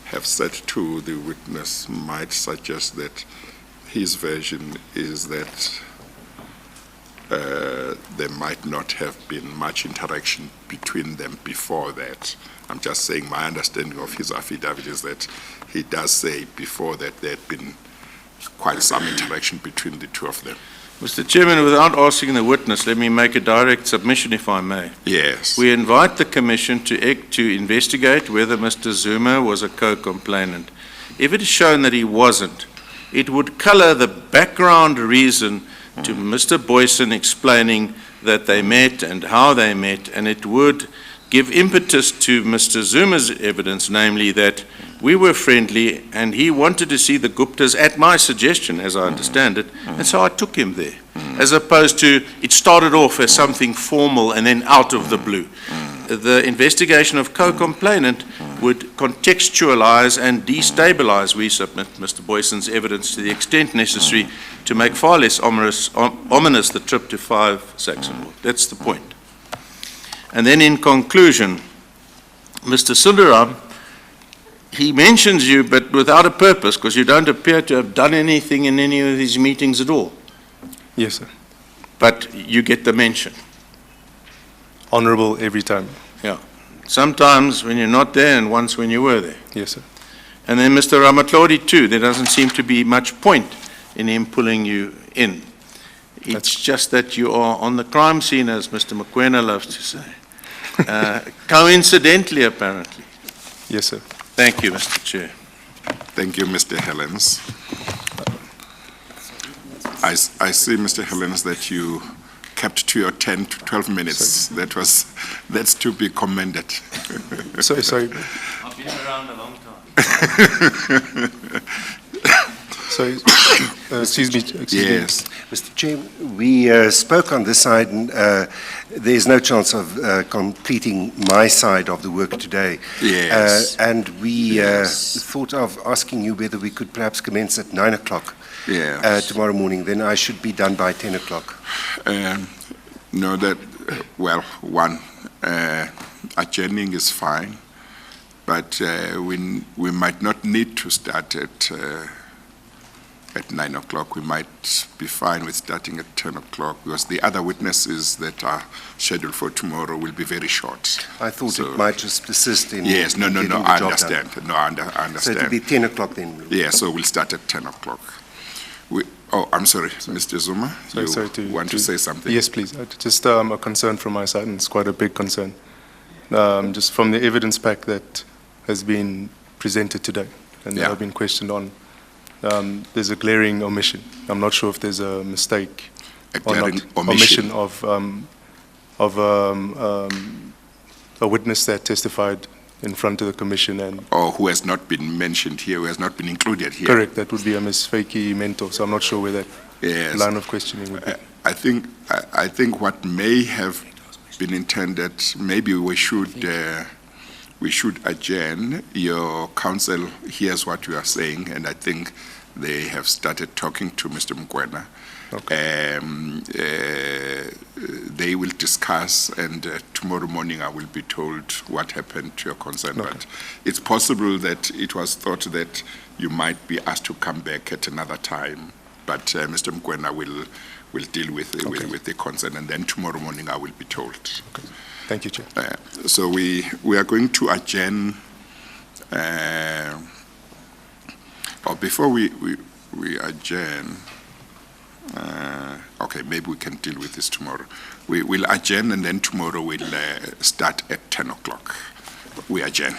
have said to the witness might suggest that his version is that there might not have been much interaction between them before that. I'm just saying my understanding of his affidavit is that he does say before that there had been quite some interaction between the two of them. Mr. Chairman, without asking the witness, let me make a direct submission, if I may. Yes. We invite the Commission to investigate whether Mr. Zuma was a co-complainant. If it is shown that he wasn't, it would color the background reason to Mr. Boyson explaining that they met and how they met, and it would give impetus to Mr. Zuma's evidence, namely that we were friendly and he wanted to see the Guptas at my suggestion, as I understand it, and so I took him there, as opposed to it started off as something formal and then out of the blue. The investigation of co-complainant would contextualize and destabilize, we submit, Mr. Boyson's evidence to the extent necessary to make far less ominous the trip to 5 Saxonwood. That's the point. And then in conclusion, Mr. Sundaram, he mentions you, but without a purpose, because you don't appear to have done anything in any of these meetings at all. Yes, sir. But you get the mention. Honorable every time. Yeah. Sometimes when you're not there and once when you were there. Yes, sir. And then Mr. Ramatlori too, there doesn't seem to be much point in him pulling you in. It's just that you are on the crime scene, as Mr. Mokoena loves to say. Coincidentally, apparently. Yes, sir. Thank you, Mr. Chair. Thank you, Mr. Helens. I see, Mr. Helens, that you kept to your 10 to 12 minutes. That's to be commended. Sorry. I've been around a long time. So, excuse me. Yes. Mr. Chair, we spoke on this side, and there's no chance of completing my side of the work today. Yes. And we Yes. thought of asking you whether we could perhaps commence at 9 o'clock Yes. tomorrow morning. Then I should be done by 10 o'clock. No, adjourning is fine, but we might not need to start at 9 o'clock. We might be fine with starting at 10 o'clock because the other witnesses that are scheduled for tomorrow will be very short. I thought So- it might just persist in Yes, no, getting the I job done. understand. No, I So understand. it'll be 10 o'clock then. Yeah, so we'll start at 10 o'clock. I'm sorry, Mr. Zuma, Sorry you want to say something? Yes, please. Just a concern from my side, and it's quite a big concern. Just from the evidence pack that has been presented today, and that Yeah. I've been questioned on, there's a glaring omission. I'm not sure if there's a mistake A or glaring not. omission. Of a witness that testified in front of the commission, and Or who has not been mentioned here, who has not been included here? correct, that would be a Ms. Faki Mento, so I'm not sure where that Yes. line of questioning would be. I think what may have been intended, maybe we should adjourn. Your counsel hears what you are saying, and I think they have started talking to Mr. Mkwena. They will discuss, and tomorrow morning I will be told what happened to your concern. But it's possible that it was thought that you might be asked to come back at another time. But Mr. Mkwena will deal with the concern, and then tomorrow morning I will be told. Thank you, Chair. So we are going to adjourn. Or before we adjourn. Okay, maybe we can deal with this tomorrow. We will adjourn, and then tomorrow we'll start at 10 o'clock. We adjourn.